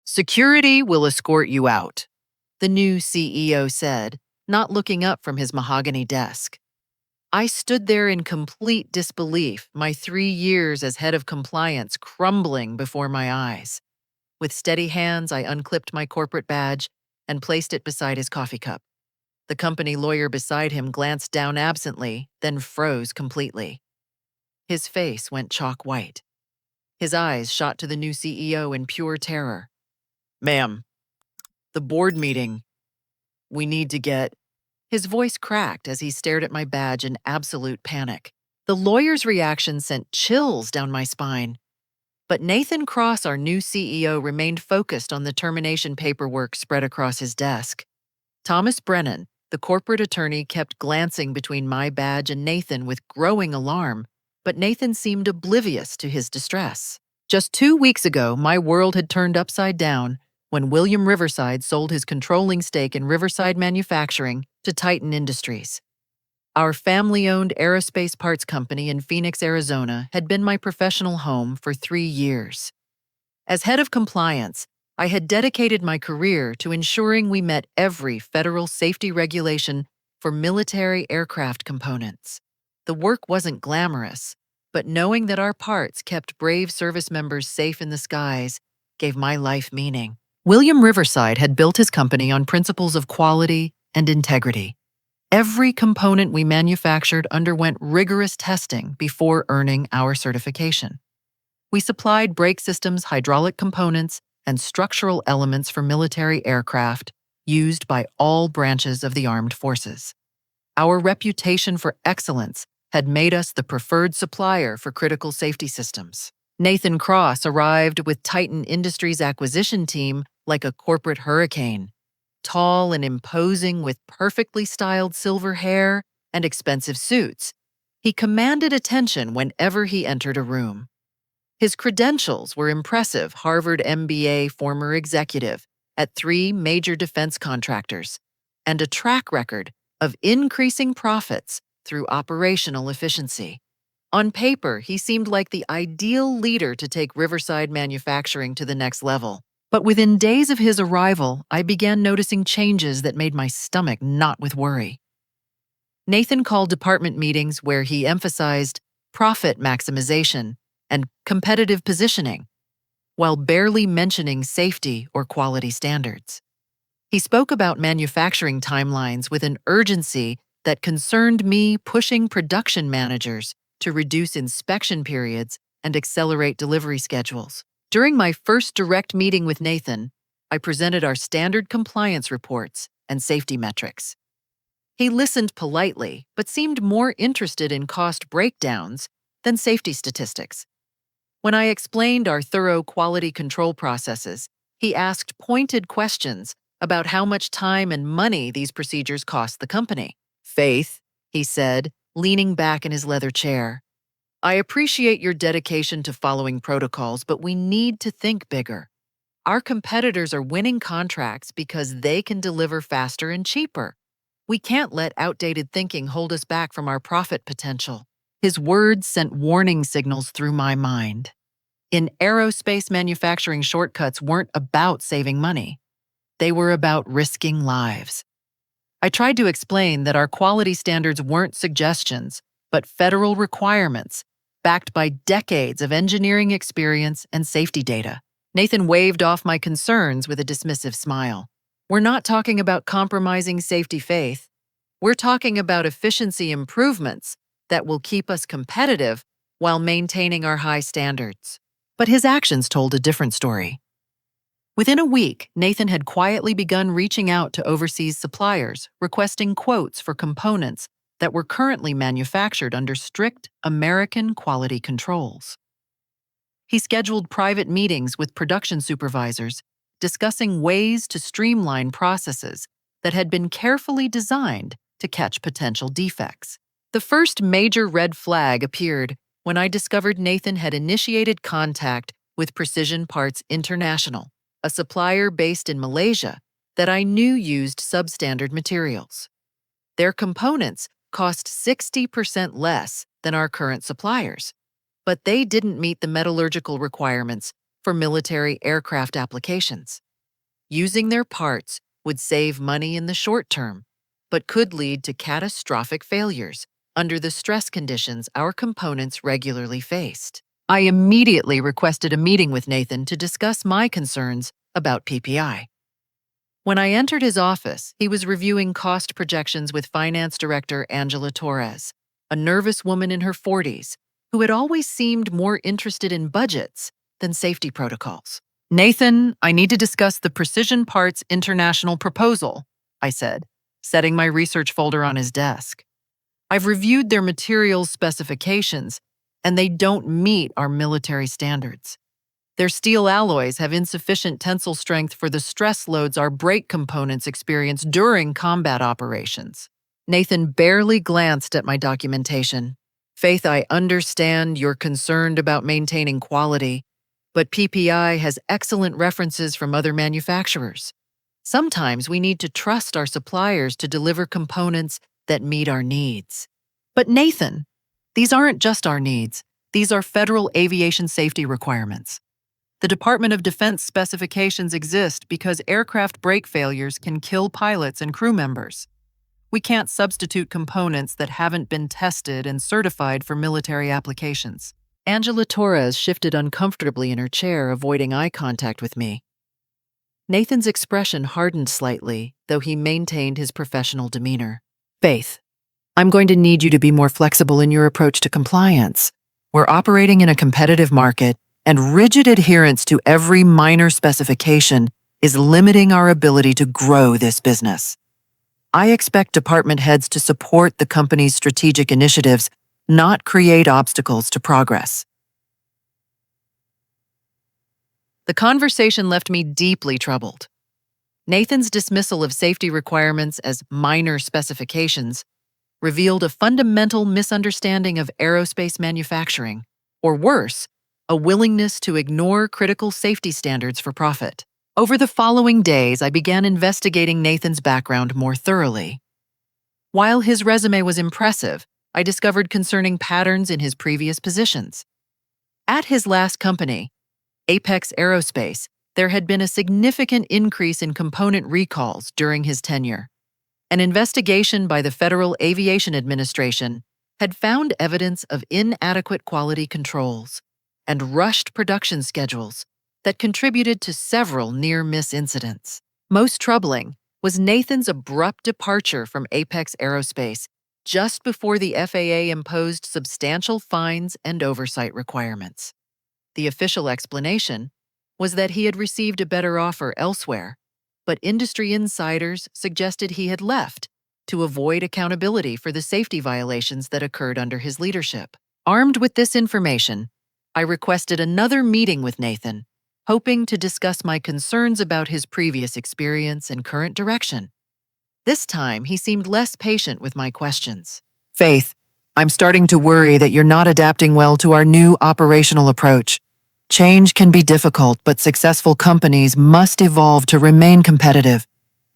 Security will escort you out, the new CEO said, not looking up from his mahogany desk. I stood there in complete disbelief, my 3 years as head of compliance crumbling before my eyes. With steady hands, I unclipped my corporate badge and placed it beside his coffee cup. The company lawyer beside him glanced down absently, then froze completely. His face went chalk white. His eyes shot to the new CEO in pure terror. "Ma'am, the board meeting. We need to get—" His voice cracked as he stared at my badge in absolute panic. The lawyer's reaction sent chills down my spine. But Nathan Cross, our new CEO, remained focused on the termination paperwork spread across his desk. Thomas Brennan, the corporate attorney, kept glancing between my badge and Nathan with growing alarm, but Nathan seemed oblivious to his distress. Just 2 weeks ago, my world had turned upside down when William Riverside sold his controlling stake in Riverside Manufacturing to Titan Industries. Our family-owned aerospace parts company in Phoenix, Arizona, had been my professional home for 3 years. As head of compliance, I had dedicated my career to ensuring we met every federal safety regulation for military aircraft components. The work wasn't glamorous, but knowing that our parts kept brave service members safe in the skies gave my life meaning. William Riverside had built his company on principles of quality and integrity. Every component we manufactured underwent rigorous testing before earning our certification. We supplied brake systems, hydraulic components, and structural elements for military aircraft used by all branches of the armed forces. Our reputation for excellence had made us the preferred supplier for critical safety systems. Nathan Cross arrived with Titan Industries' acquisition team like a corporate hurricane. Tall and imposing with perfectly styled silver hair and expensive suits, he commanded attention whenever he entered a room. His credentials were impressive: Harvard MBA former executive at 3 major defense contractors, and a track record of increasing profits through operational efficiency. On paper, he seemed like the ideal leader to take Riverside Manufacturing to the next level. But within days of his arrival, I began noticing changes that made my stomach knot with worry. Nathan called department meetings where he emphasized profit maximization and competitive positioning, while barely mentioning safety or quality standards. He spoke about manufacturing timelines with an urgency that concerned me, pushing production managers to reduce inspection periods and accelerate delivery schedules. During my first direct meeting with Nathan, I presented our standard compliance reports and safety metrics. He listened politely, but seemed more interested in cost breakdowns than safety statistics. When I explained our thorough quality control processes, he asked pointed questions about how much time and money these procedures cost the company. "Faith," he said, leaning back in his leather chair, "I appreciate your dedication to following protocols, but we need to think bigger. Our competitors are winning contracts because they can deliver faster and cheaper. We can't let outdated thinking hold us back from our profit potential." His words sent warning signals through my mind. In aerospace manufacturing, shortcuts weren't about saving money. They were about risking lives. I tried to explain that our quality standards weren't suggestions, but federal requirements, backed by decades of engineering experience and safety data. Nathan waved off my concerns with a dismissive smile. "We're not talking about compromising safety faith. We're talking about efficiency improvements that will keep us competitive while maintaining our high standards." But his actions told a different story. Within a week, Nathan had quietly begun reaching out to overseas suppliers, requesting quotes for components that were currently manufactured under strict American quality controls. He scheduled private meetings with production supervisors, discussing ways to streamline processes that had been carefully designed to catch potential defects. The first major red flag appeared when I discovered Nathan had initiated contact with Precision Parts International, a supplier based in Malaysia that I knew used substandard materials. Their components cost 60% less than our current suppliers, but they didn't meet the metallurgical requirements for military aircraft applications. Using their parts would save money in the short term, but could lead to catastrophic failures under the stress conditions our components regularly faced. I immediately requested a meeting with Nathan to discuss my concerns about PPI. When I entered his office, he was reviewing cost projections with Finance Director Angela Torres, a nervous woman in her 40s who had always seemed more interested in budgets than safety protocols. "Nathan, I need to discuss the Precision Parts International proposal," I said, setting my research folder on his desk. "I've reviewed their materials specifications, and they don't meet our military standards. Their steel alloys have insufficient tensile strength for the stress loads our brake components experience during combat operations." Nathan barely glanced at my documentation. "Faith, I understand you're concerned about maintaining quality, but PPI has excellent references from other manufacturers. Sometimes we need to trust our suppliers to deliver components that meet our needs." "But Nathan, these aren't just our needs. These are federal aviation safety requirements. The Department of Defense specifications exist because aircraft brake failures can kill pilots and crew members. We can't substitute components that haven't been tested and certified for military applications." Angela Torres shifted uncomfortably in her chair, avoiding eye contact with me. Nathan's expression hardened slightly, though he maintained his professional demeanor. "Faith, I'm going to need you to be more flexible in your approach to compliance. We're operating in a competitive market, and rigid adherence to every minor specification is limiting our ability to grow this business. I expect department heads to support the company's strategic initiatives, not create obstacles to progress." The conversation left me deeply troubled. Nathan's dismissal of safety requirements as minor specifications revealed a fundamental misunderstanding of aerospace manufacturing, or worse, a willingness to ignore critical safety standards for profit. Over the following days, I began investigating Nathan's background more thoroughly. While his resume was impressive, I discovered concerning patterns in his previous positions. At his last company, Apex Aerospace, there had been a significant increase in component recalls during his tenure. An investigation by the Federal Aviation Administration had found evidence of inadequate quality controls and rushed production schedules that contributed to several near-miss incidents. Most troubling was Nathan's abrupt departure from Apex Aerospace just before the FAA imposed substantial fines and oversight requirements. The official explanation was that he had received a better offer elsewhere, but industry insiders suggested he had left to avoid accountability for the safety violations that occurred under his leadership. Armed with this information, I requested another meeting with Nathan, hoping to discuss my concerns about his previous experience and current direction. This time, he seemed less patient with my questions. "Faith, I'm starting to worry that you're not adapting well to our new operational approach. Change can be difficult, but successful companies must evolve to remain competitive.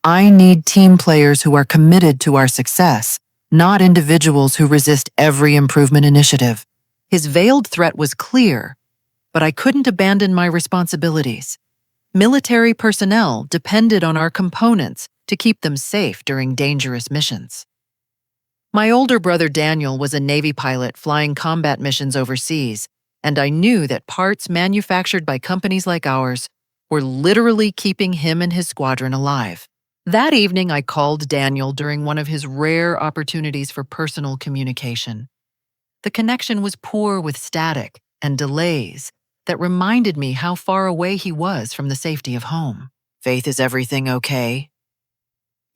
I need team players who are committed to our success, not individuals who resist every improvement initiative." His veiled threat was clear, but I couldn't abandon my responsibilities. Military personnel depended on our components to keep them safe during dangerous missions. My older brother Daniel was a Navy pilot flying combat missions overseas, and I knew that parts manufactured by companies like ours were literally keeping him and his squadron alive. That evening, I called Daniel during one of his rare opportunities for personal communication. The connection was poor with static and delays that reminded me how far away he was from the safety of home. "Faith, is everything okay?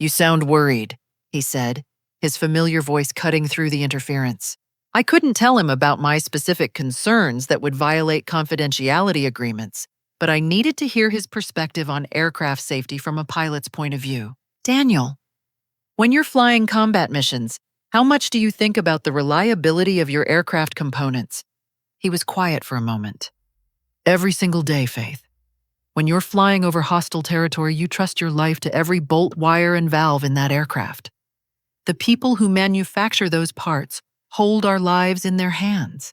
You sound worried," he said, his familiar voice cutting through the interference. I couldn't tell him about my specific concerns that would violate confidentiality agreements, but I needed to hear his perspective on aircraft safety from a pilot's point of view. "Daniel, when you're flying combat missions, how much do you think about the reliability of your aircraft components?" He was quiet for a moment. "Every single day, Faith. When you're flying over hostile territory, you trust your life to every bolt, wire, and valve in that aircraft. The people who manufacture those parts hold our lives in their hands.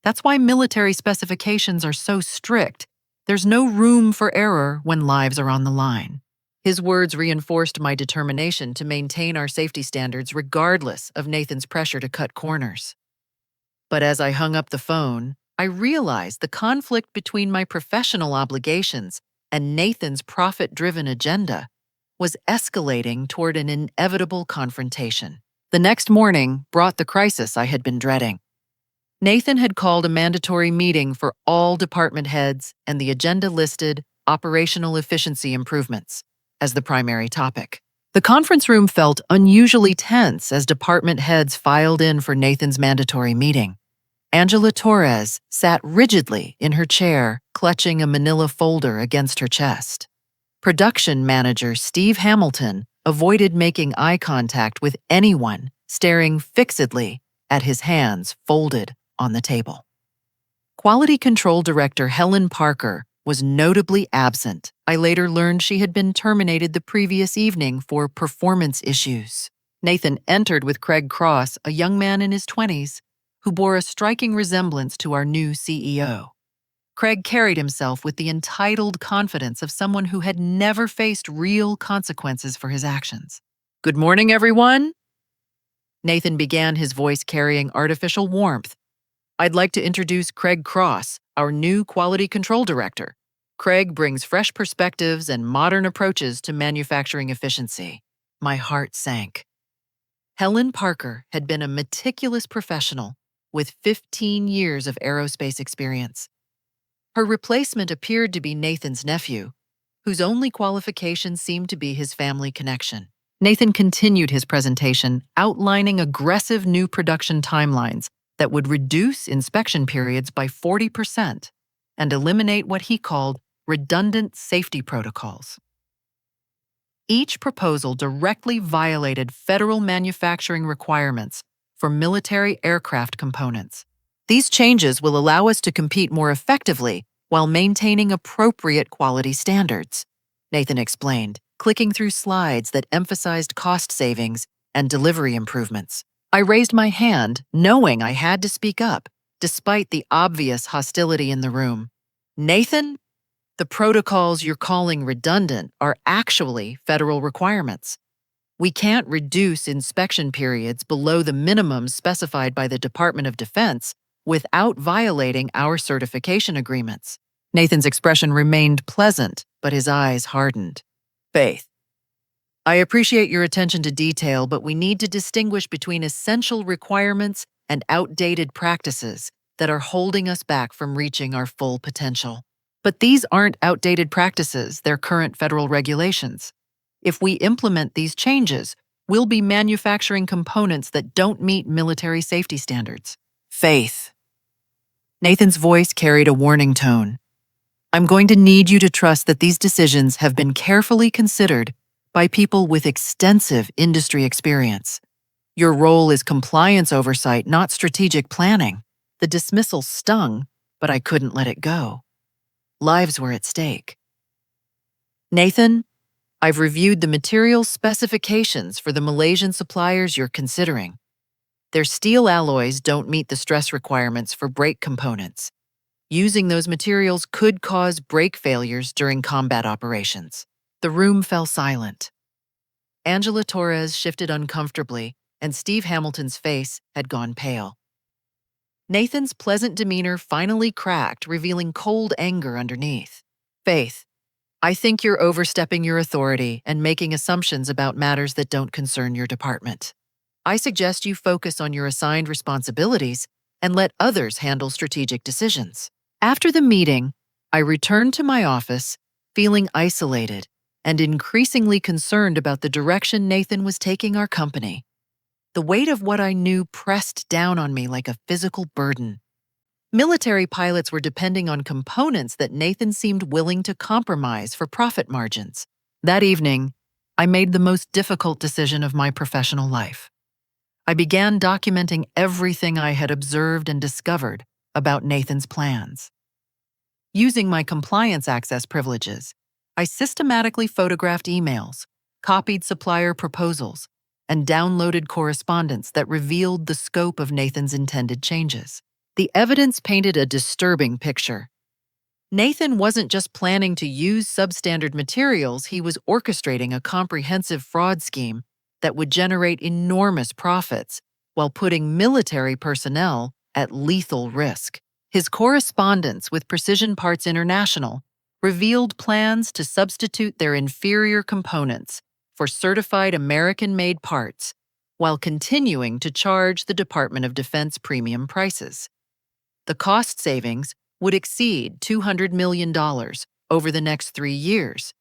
That's why military specifications are so strict There's no room for error when lives are on the line. His words reinforced my determination to maintain our safety standards regardless of Nathan's pressure to cut corners. But as I hung up the phone, I realized the conflict between my professional obligations and Nathan's profit-driven agenda was escalating toward an inevitable confrontation. The next morning brought the crisis I had been dreading. Nathan had called a mandatory meeting for all department heads, and the agenda listed operational efficiency improvements as the primary topic. The conference room felt unusually tense as department heads filed in for Nathan's mandatory meeting. Angela Torres sat rigidly in her chair, clutching a manila folder against her chest. Production manager Steve Hamilton avoided making eye contact with anyone, staring fixedly at his hands folded on the table. Quality Control Director Helen Parker was notably absent. I later learned she had been terminated the previous evening for performance issues. Nathan entered with Craig Cross, a young man in his 20s, who bore a striking resemblance to our new CEO. Craig carried himself with the entitled confidence of someone who had never faced real consequences for his actions. "Good morning, everyone," Nathan began, his voice carrying artificial warmth. "I'd like to introduce Craig Cross, our new Quality Control Director. Craig brings fresh perspectives and modern approaches to manufacturing efficiency." My heart sank. Helen Parker had been a meticulous professional with 15 years of aerospace experience. Her replacement appeared to be Nathan's nephew, whose only qualification seemed to be his family connection. Nathan continued his presentation, outlining aggressive new production timelines that would reduce inspection periods by 40% and eliminate what he called redundant safety protocols. Each proposal directly violated federal manufacturing requirements for military aircraft components. "These changes will allow us to compete more effectively while maintaining appropriate quality standards," Nathan explained, clicking through slides that emphasized cost savings and delivery improvements. I raised my hand, knowing I had to speak up, despite the obvious hostility in the room. "Nathan, the protocols you're calling redundant are actually federal requirements. We can't reduce inspection periods below the minimum specified by the Department of Defense without violating our certification agreements." Nathan's expression remained pleasant, but his eyes hardened. "Faith, I appreciate your attention to detail, but we need to distinguish between essential requirements and outdated practices that are holding us back from reaching our full potential. But these aren't outdated practices, they're current federal regulations. If we implement these changes, we'll be manufacturing components that don't meet military safety standards." "Faith." Nathan's voice carried a warning tone. "I'm going to need you to trust that these decisions have been carefully considered by people with extensive industry experience. Your role is compliance oversight, not strategic planning." The dismissal stung, but I couldn't let it go. Lives were at stake. "Nathan, I've reviewed the material specifications for the Malaysian suppliers you're considering. Their steel alloys don't meet the stress requirements for brake components. Using those materials could cause brake failures during combat operations." The room fell silent. Angela Torres shifted uncomfortably, and Steve Hamilton's face had gone pale. Nathan's pleasant demeanor finally cracked, revealing cold anger underneath. "Faith, I think you're overstepping your authority and making assumptions about matters that don't concern your department. I suggest you focus on your assigned responsibilities and let others handle strategic decisions." After the meeting, I returned to my office, feeling isolated and increasingly concerned about the direction Nathan was taking our company. The weight of what I knew pressed down on me like a physical burden. Military pilots were depending on components that Nathan seemed willing to compromise for profit margins. That evening, I made the most difficult decision of my professional life. I began documenting everything I had observed and discovered about Nathan's plans. Using my compliance access privileges, I systematically photographed emails, copied supplier proposals, and downloaded correspondence that revealed the scope of Nathan's intended changes. The evidence painted a disturbing picture. Nathan wasn't just planning to use substandard materials, he was orchestrating a comprehensive fraud scheme that would generate enormous profits while putting military personnel at lethal risk. His correspondence with Precision Parts International revealed plans to substitute their inferior components for certified American-made parts while continuing to charge the Department of Defense premium prices. The cost savings would exceed $200 million over the next 3 years,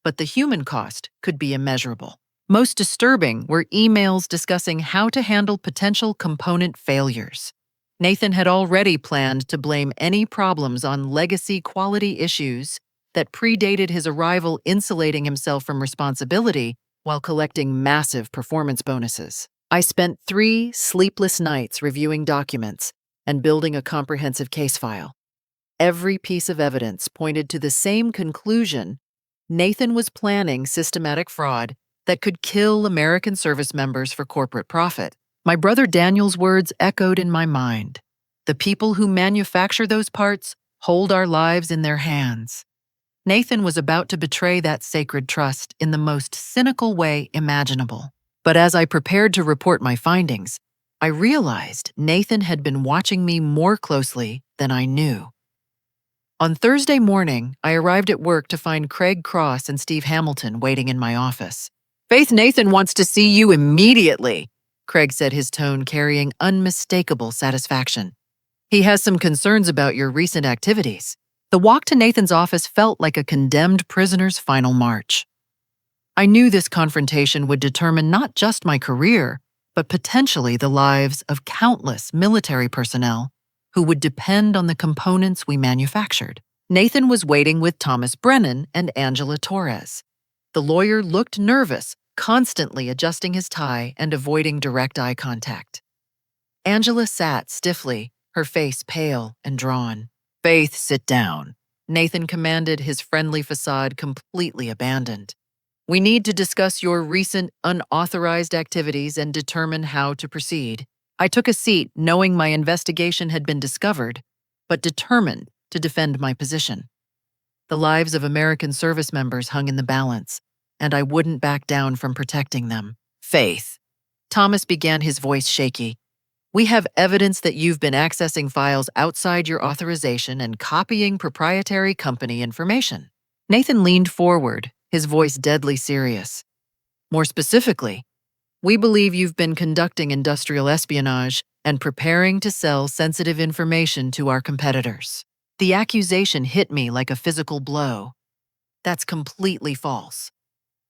but the human cost could be immeasurable. Most disturbing were emails discussing how to handle potential component failures. Nathan had already planned to blame any problems on legacy quality issues that predated his arrival, insulating himself from responsibility while collecting massive performance bonuses. I spent 3 sleepless nights reviewing documents and building a comprehensive case file. Every piece of evidence pointed to the same conclusion: Nathan was planning systematic fraud that could kill American service members for corporate profit. My brother Daniel's words echoed in my mind. The people who manufacture those parts hold our lives in their hands. Nathan was about to betray that sacred trust in the most cynical way imaginable. But as I prepared to report my findings, I realized Nathan had been watching me more closely than I knew. On Thursday morning, I arrived at work to find Craig Cross and Steve Hamilton waiting in my office. "Faith, Nathan wants to see you immediately," Craig said, his tone carrying unmistakable satisfaction. "He has some concerns about your recent activities." The walk to Nathan's office felt like a condemned prisoner's final march. I knew this confrontation would determine not just my career, but potentially the lives of countless military personnel who would depend on the components we manufactured. Nathan was waiting with Thomas Brennan and Angela Torres. The lawyer looked nervous, constantly adjusting his tie and avoiding direct eye contact. Angela sat stiffly, her face pale and drawn. "Faith, sit down," Nathan commanded, his friendly facade completely abandoned. "We need to discuss your recent unauthorized activities and determine how to proceed." I took a seat, knowing my investigation had been discovered, but determined to defend my position. The lives of American service members hung in the balance, and I wouldn't back down from protecting them. "Faith," Thomas began, his voice shaky, "we have evidence that you've been accessing files outside your authorization and copying proprietary company information." Nathan leaned forward, his voice deadly serious. "More specifically, we believe you've been conducting industrial espionage and preparing to sell sensitive information to our competitors." The accusation hit me like a physical blow. That's completely false.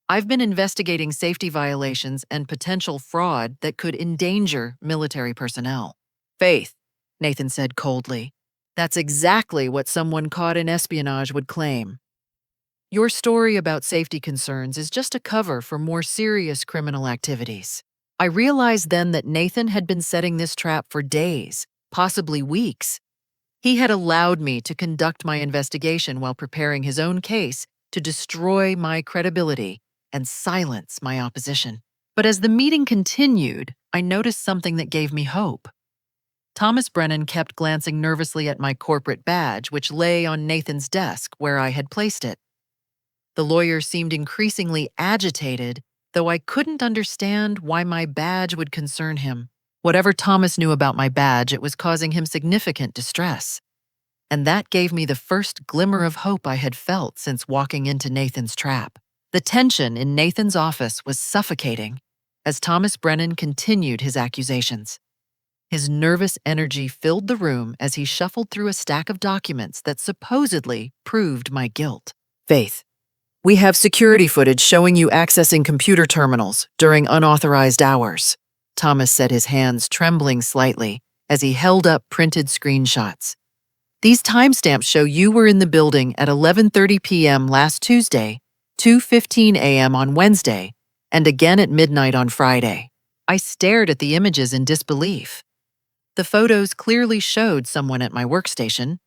I've been investigating safety violations and potential fraud that could endanger military personnel. "Faith," Nathan said coldly, "that's exactly what someone caught in espionage would claim. Your story about safety concerns is just a cover for more serious criminal activities." I realized then that Nathan had been setting this trap for days, possibly weeks. He had allowed me to conduct my investigation while preparing his own case to destroy my credibility and silence my opposition. But as the meeting continued, I noticed something that gave me hope. Thomas Brennan kept glancing nervously at my corporate badge, which lay on Nathan's desk where I had placed it. The lawyer seemed increasingly agitated, though I couldn't understand why my badge would concern him. Whatever Thomas knew about my badge, it was causing him significant distress. And that gave me the first glimmer of hope I had felt since walking into Nathan's trap. The tension in Nathan's office was suffocating as Thomas Brennan continued his accusations. His nervous energy filled the room as he shuffled through a stack of documents that supposedly proved my guilt. "Faith, we have security footage showing you accessing computer terminals during unauthorized hours," Thomas said, his hands trembling slightly as he held up printed screenshots. "These timestamps show you were in the building at 11:30 p.m. last Tuesday, 2:15 a.m. on Wednesday, and again at midnight on Friday." I stared at the images in disbelief. The photos clearly showed someone at my workstation,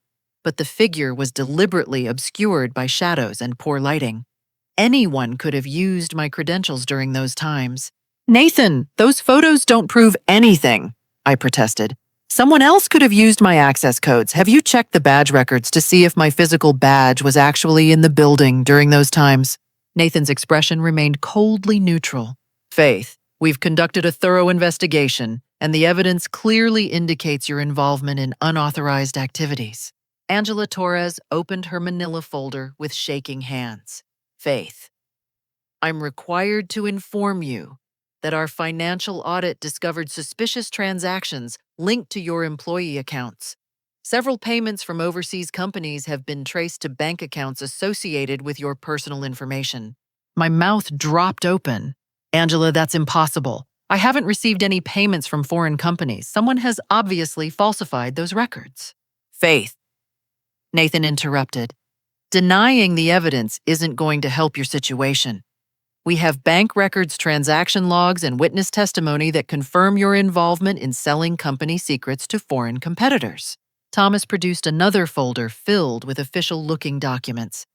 but the figure was deliberately obscured by shadows and poor lighting. Anyone could have used my credentials during those times. "Nathan, those photos don't prove anything," I protested. Someone else could have used my access codes. Have you checked the badge records to see if my physical badge was actually in the building during those times? Nathan's expression remained coldly neutral. Faith, we've conducted a thorough investigation, and the evidence clearly indicates your involvement in unauthorized activities. Angela Torres opened her manila folder with shaking hands. Faith, I'm required to inform you that our financial audit discovered suspicious transactions linked to your employee accounts. Several payments from overseas companies have been traced to bank accounts associated with your personal information. My mouth dropped open. Angela, that's impossible. I haven't received any payments from foreign companies. Someone has obviously falsified those records. Faith, Nathan interrupted. Denying the evidence isn't going to help your situation. We have bank records, transaction logs, and witness testimony that confirm your involvement in selling company secrets to foreign competitors. Thomas produced another folder filled with official-looking documents.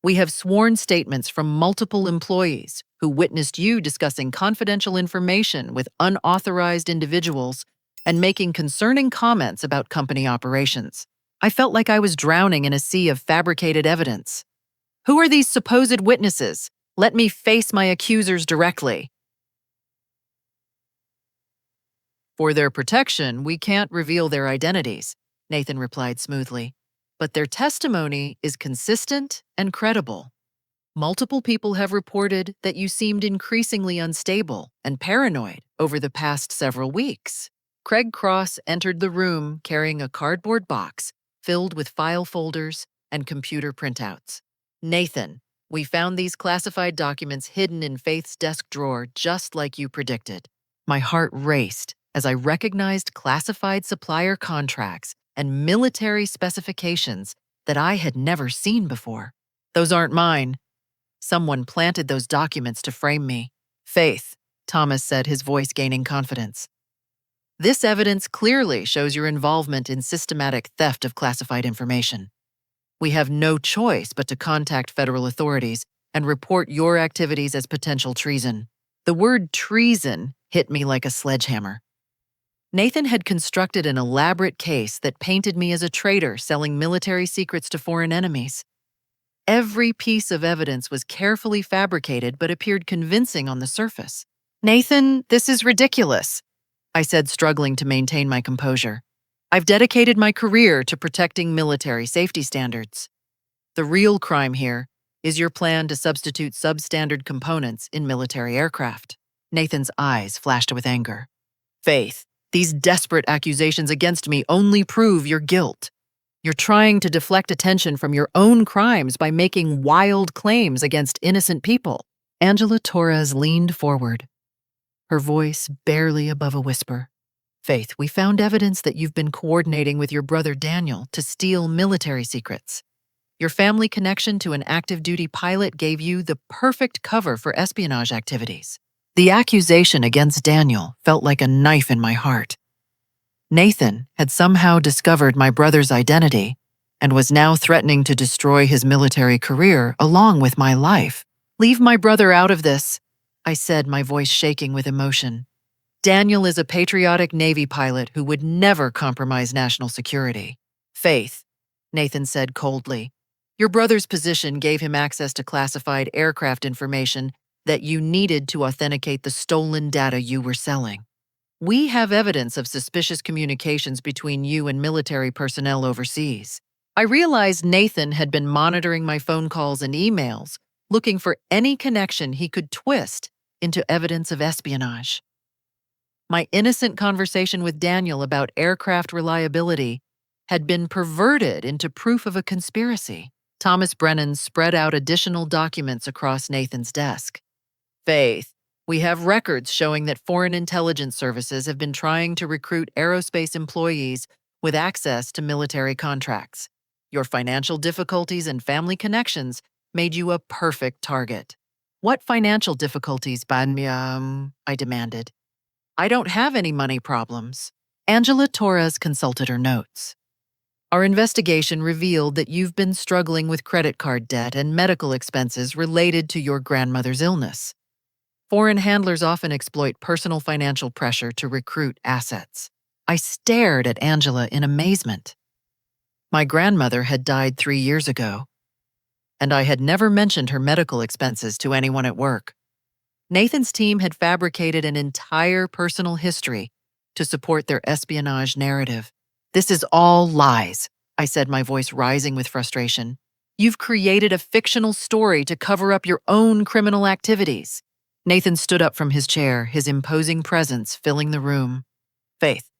We have sworn statements from multiple employees who witnessed you discussing confidential information with unauthorized individuals and making concerning comments about company operations. I felt like I was drowning in a sea of fabricated evidence. Who are these supposed witnesses? Let me face my accusers directly. For their protection, we can't reveal their identities, Nathan replied smoothly. But their testimony is consistent and credible. Multiple people have reported that you seemed increasingly unstable and paranoid over the past several weeks. Craig Cross entered the room carrying a cardboard box filled with file folders and computer printouts. Nathan, we found these classified documents hidden in Faith's desk drawer just like you predicted. My heart raced as I recognized classified supplier contracts and military specifications that I had never seen before. Those aren't mine. Someone planted those documents to frame me. Faith, Thomas said, his voice gaining confidence. This evidence clearly shows your involvement in systematic theft of classified information. We have no choice but to contact federal authorities and report your activities as potential treason. The word treason hit me like a sledgehammer. Nathan had constructed an elaborate case that painted me as a traitor selling military secrets to foreign enemies. Every piece of evidence was carefully fabricated but appeared convincing on the surface. Nathan, this is ridiculous, I said, struggling to maintain my composure. I've dedicated my career to protecting military safety standards. The real crime here is your plan to substitute substandard components in military aircraft. Nathan's eyes flashed with anger. Faith, these desperate accusations against me only prove your guilt. You're trying to deflect attention from your own crimes by making wild claims against innocent people. Angela Torres leaned forward, her voice barely above a whisper. Faith, we found evidence that you've been coordinating with your brother Daniel to steal military secrets. Your family connection to an active duty pilot gave you the perfect cover for espionage activities. The accusation against Daniel felt like a knife in my heart. Nathan had somehow discovered my brother's identity and was now threatening to destroy his military career along with my life. Leave my brother out of this, I said, my voice shaking with emotion. Daniel is a patriotic Navy pilot who would never compromise national security. Faith, Nathan said coldly, your brother's position gave him access to classified aircraft information that you needed to authenticate the stolen data you were selling. We have evidence of suspicious communications between you and military personnel overseas. I realized Nathan had been monitoring my phone calls and emails, looking for any connection he could twist into evidence of espionage. My innocent conversation with Daniel about aircraft reliability had been perverted into proof of a conspiracy. Thomas Brennan spread out additional documents across Nathan's desk. Faith, we have records showing that foreign intelligence services have been trying to recruit aerospace employees with access to military contracts. Your financial difficulties and family connections made you a perfect target. What financial difficulties, I demanded. I don't have any money problems. Angela Torres consulted her notes. Our investigation revealed that you've been struggling with credit card debt and medical expenses related to your grandmother's illness. Foreign handlers often exploit personal financial pressure to recruit assets. I stared at Angela in amazement. My grandmother had died 3 years ago, and I had never mentioned her medical expenses to anyone at work. Nathan's team had fabricated an entire personal history to support their espionage narrative. "This is all lies," I said, my voice rising with frustration. "You've created a fictional story to cover up your own criminal activities." Nathan stood up from his chair, his imposing presence filling the room. "Faith,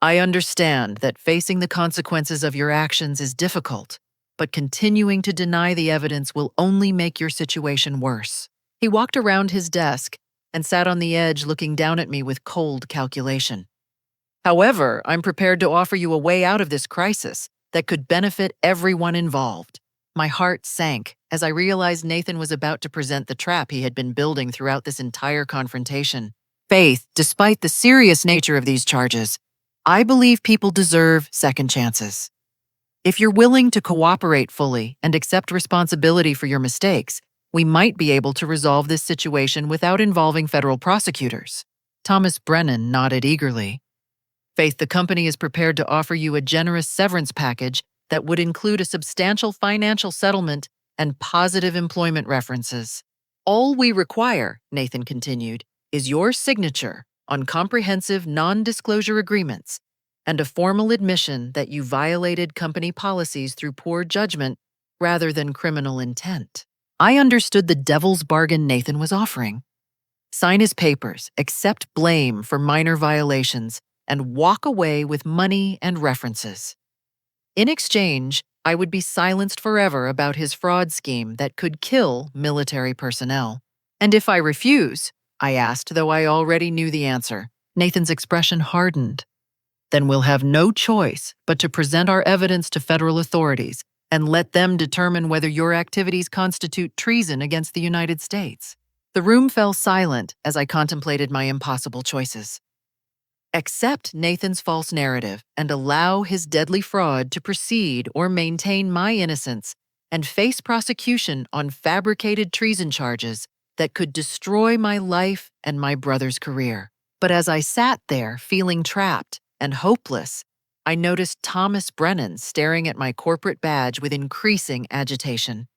I understand that facing the consequences of your actions is difficult, but continuing to deny the evidence will only make your situation worse." He walked around his desk and sat on the edge looking down at me with cold calculation. "However, I'm prepared to offer you a way out of this crisis that could benefit everyone involved." My heart sank as I realized Nathan was about to present the trap he had been building throughout this entire confrontation. "Faith, despite the serious nature of these charges, I believe people deserve second chances. If you're willing to cooperate fully and accept responsibility for your mistakes, we might be able to resolve this situation without involving federal prosecutors." Thomas Brennan nodded eagerly. "Faith, the company is prepared to offer you a generous severance package that would include a substantial financial settlement and positive employment references. All we require," Nathan continued, "is your signature on comprehensive non-disclosure agreements and a formal admission that you violated company policies through poor judgment rather than criminal intent." I understood the devil's bargain Nathan was offering. Sign his papers, accept blame for minor violations, and walk away with money and references. In exchange, I would be silenced forever about his fraud scheme that could kill military personnel. "And if I refuse?" I asked, though I already knew the answer. Nathan's expression hardened. "Then we'll have no choice but to present our evidence to federal authorities and let them determine whether your activities constitute treason against the United States." The room fell silent as I contemplated my impossible choices. Accept Nathan's false narrative and allow his deadly fraud to proceed or maintain my innocence and face prosecution on fabricated treason charges that could destroy my life and my brother's career. But as I sat there feeling trapped and hopeless, I noticed Thomas Brennan staring at my corporate badge with increasing agitation.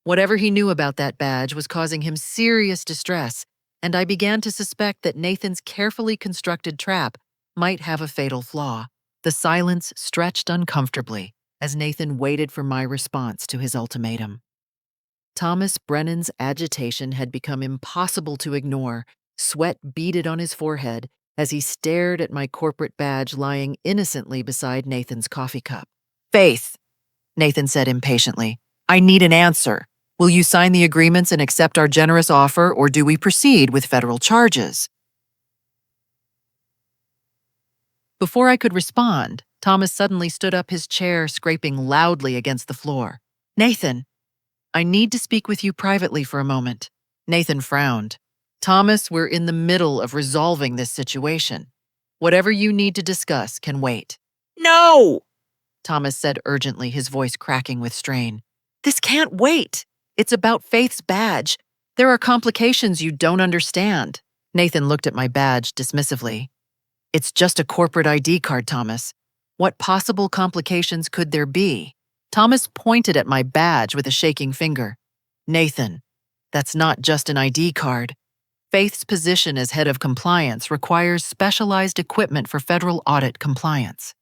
Whatever he knew about that badge was causing him serious distress, and I began to suspect that Nathan's carefully constructed trap might have a fatal flaw. The silence stretched uncomfortably as Nathan waited for my response to his ultimatum. Thomas Brennan's agitation had become impossible to ignore. Sweat beaded on his forehead as he stared at my corporate badge lying innocently beside Nathan's coffee cup. "Faith," Nathan said impatiently, "I need an answer. Will you sign the agreements and accept our generous offer, or do we proceed with federal charges?" Before I could respond, Thomas suddenly stood up, his chair scraping loudly against the floor. "Nathan, I need to speak with you privately for a moment." Nathan frowned. "Thomas, we're in the middle of resolving this situation. Whatever you need to discuss can wait." "No!" Thomas said urgently, his voice cracking with strain. "This can't wait. It's about Faith's badge. There are complications you don't understand." Nathan looked at my badge dismissively. "It's just a corporate ID card, Thomas. What possible complications could there be?" Thomas pointed at my badge with a shaking finger. "Nathan, that's not just an ID card. Faith's position as head of compliance requires specialized equipment for federal audit compliance.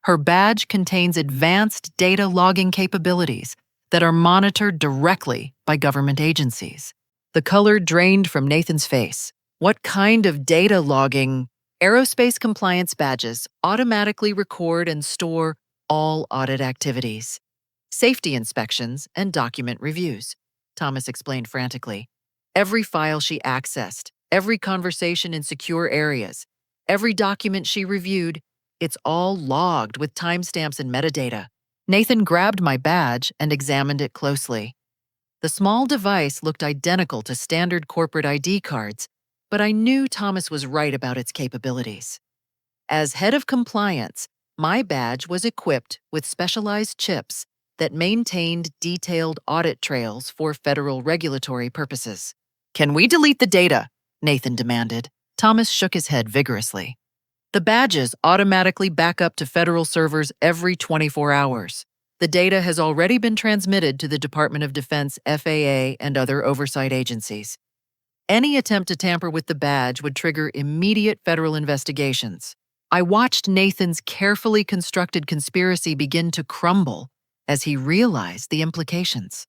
Her badge contains advanced data logging capabilities that are monitored directly by government agencies." The color drained from Nathan's face. "What kind of data logging?" "Aerospace compliance badges automatically record and store all audit activities, safety inspections, and document reviews," Thomas explained frantically. "Every file she accessed, every conversation in secure areas, every document she reviewed, it's all logged with timestamps and metadata." Nathan grabbed my badge and examined it closely. The small device looked identical to standard corporate ID cards, but I knew Thomas was right about its capabilities. As head of compliance, my badge was equipped with specialized chips that maintained detailed audit trails for federal regulatory purposes. "Can we delete the data?" Nathan demanded. Thomas shook his head vigorously. The badges automatically back up to federal servers every 24 hours. The data has already been transmitted to the Department of Defense, FAA, and other oversight agencies. Any attempt to tamper with the badge would trigger immediate federal investigations. I watched Nathan's carefully constructed conspiracy begin to crumble as he realized the implications.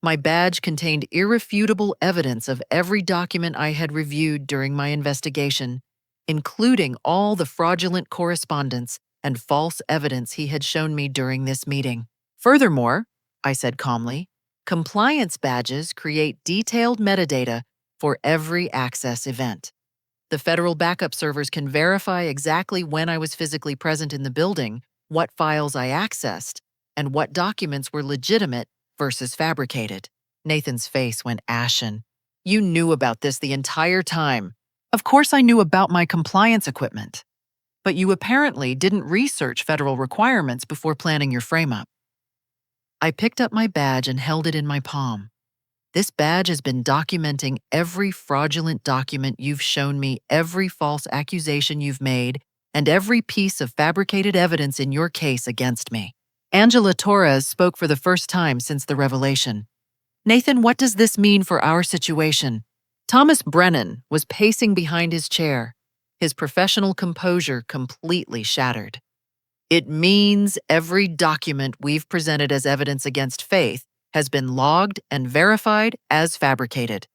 My badge contained irrefutable evidence of every document I had reviewed during my investigation, including all the fraudulent correspondence and false evidence he had shown me during this meeting. Furthermore, I said calmly, compliance badges create detailed metadata for every access event. The federal backup servers can verify exactly when I was physically present in the building, what files I accessed, and what documents were legitimate versus fabricated. Nathan's face went ashen. You knew about this the entire time. Of course I knew about my compliance equipment. But you apparently didn't research federal requirements before planning your frame-up. I picked up my badge and held it in my palm. This badge has been documenting every fraudulent document you've shown me, every false accusation you've made, and every piece of fabricated evidence in your case against me. Angela Torres spoke for the first time since the revelation. Nathan, what does this mean for our situation? Thomas Brennan was pacing behind his chair, his professional composure completely shattered. It means every document we've presented as evidence against Faith has been logged and verified as fabricated.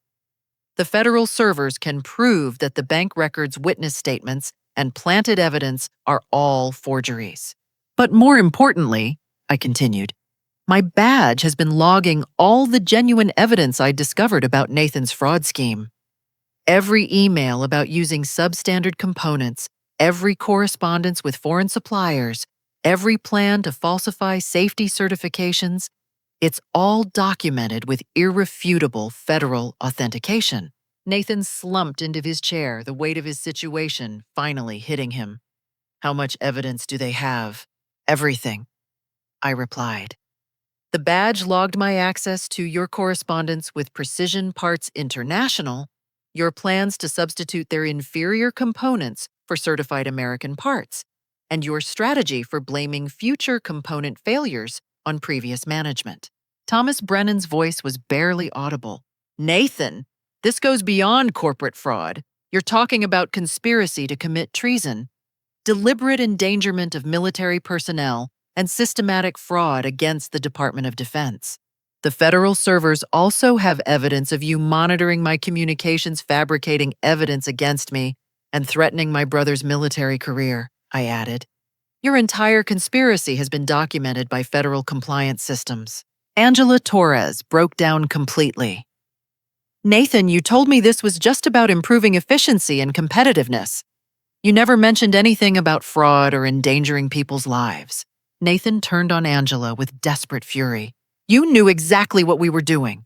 The federal servers can prove that the bank records, witness statements, and planted evidence are all forgeries. But more importantly, I continued, my badge has been logging all the genuine evidence I discovered about Nathan's fraud scheme. Every email about using substandard components, every correspondence with foreign suppliers, every plan to falsify safety certifications, it's all documented with irrefutable federal authentication. Nathan slumped into his chair, the weight of his situation finally hitting him. How much evidence do they have? Everything, I replied. The badge logged my access to your correspondence with Precision Parts International, your plans to substitute their inferior components for certified American parts, and your strategy for blaming future component failures on previous management. Thomas Brennan's voice was barely audible. Nathan, this goes beyond corporate fraud. You're talking about conspiracy to commit treason, deliberate endangerment of military personnel, and systematic fraud against the Department of Defense. The federal servers also have evidence of you monitoring my communications, fabricating evidence against me, and threatening my brother's military career, I added. Your entire conspiracy has been documented by federal compliance systems. Angela Torres broke down completely. Nathan, you told me this was just about improving efficiency and competitiveness. You never mentioned anything about fraud or endangering people's lives. Nathan turned on Angela with desperate fury. You knew exactly what we were doing.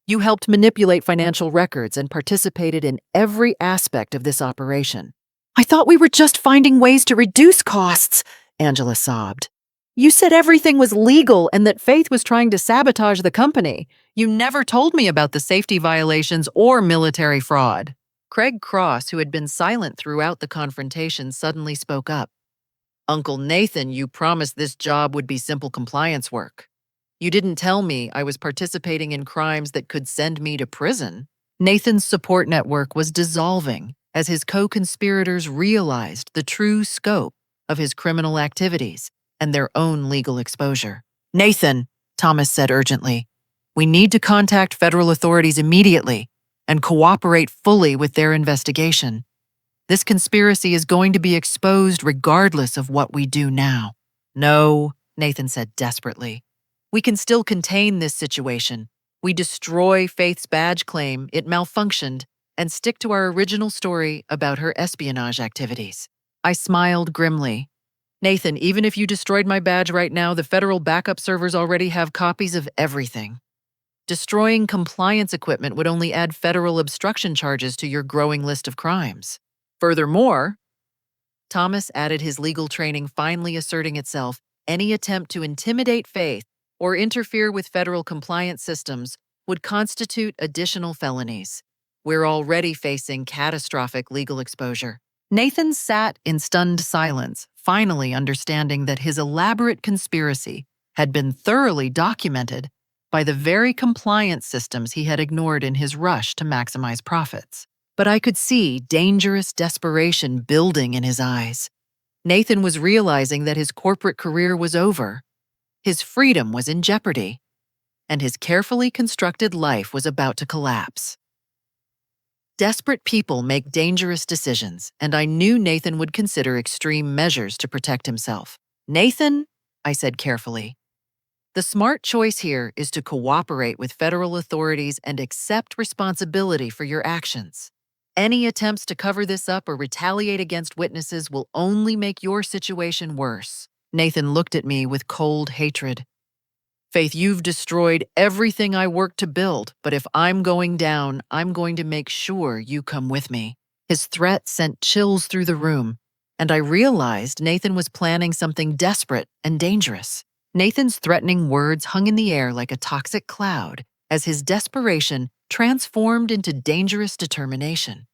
You helped manipulate financial records and participated in every aspect of this operation. I thought we were just finding ways to reduce costs, Angela sobbed. You said everything was legal and that Faith was trying to sabotage the company. You never told me about the safety violations or military fraud. Craig Cross, who had been silent throughout the confrontation, suddenly spoke up. Uncle Nathan, you promised this job would be simple compliance work. You didn't tell me I was participating in crimes that could send me to prison. Nathan's support network was dissolving as his co-conspirators realized the true scope of his criminal activities and their own legal exposure. Nathan, Thomas said urgently, we need to contact federal authorities immediately and cooperate fully with their investigation. This conspiracy is going to be exposed regardless of what we do now. No, Nathan said desperately. We can still contain this situation. We destroy Faith's badge claim, it malfunctioned, and stick to our original story about her espionage activities. I smiled grimly. Nathan, even if you destroyed my badge right now, the federal backup servers already have copies of everything. Destroying compliance equipment would only add federal obstruction charges to your growing list of crimes. Furthermore, Thomas added, his legal training finally asserting itself, any attempt to intimidate Faith or interfere with federal compliance systems would constitute additional felonies. We're already facing catastrophic legal exposure. Nathan sat in stunned silence, finally understanding that his elaborate conspiracy had been thoroughly documented by the very compliance systems he had ignored in his rush to maximize profits. But I could see dangerous desperation building in his eyes. Nathan was realizing that his corporate career was over, his freedom was in jeopardy, and his carefully constructed life was about to collapse. Desperate people make dangerous decisions, and I knew Nathan would consider extreme measures to protect himself. "Nathan," I said carefully, "the smart choice here is to cooperate with federal authorities and accept responsibility for your actions. Any attempts to cover this up or retaliate against witnesses will only make your situation worse." Nathan looked at me with cold hatred. "Faith, you've destroyed everything I worked to build, but if I'm going down, I'm going to make sure you come with me." His threat sent chills through the room, and I realized Nathan was planning something desperate and dangerous. Nathan's threatening words hung in the air like a toxic cloud as his desperation transformed into dangerous determination.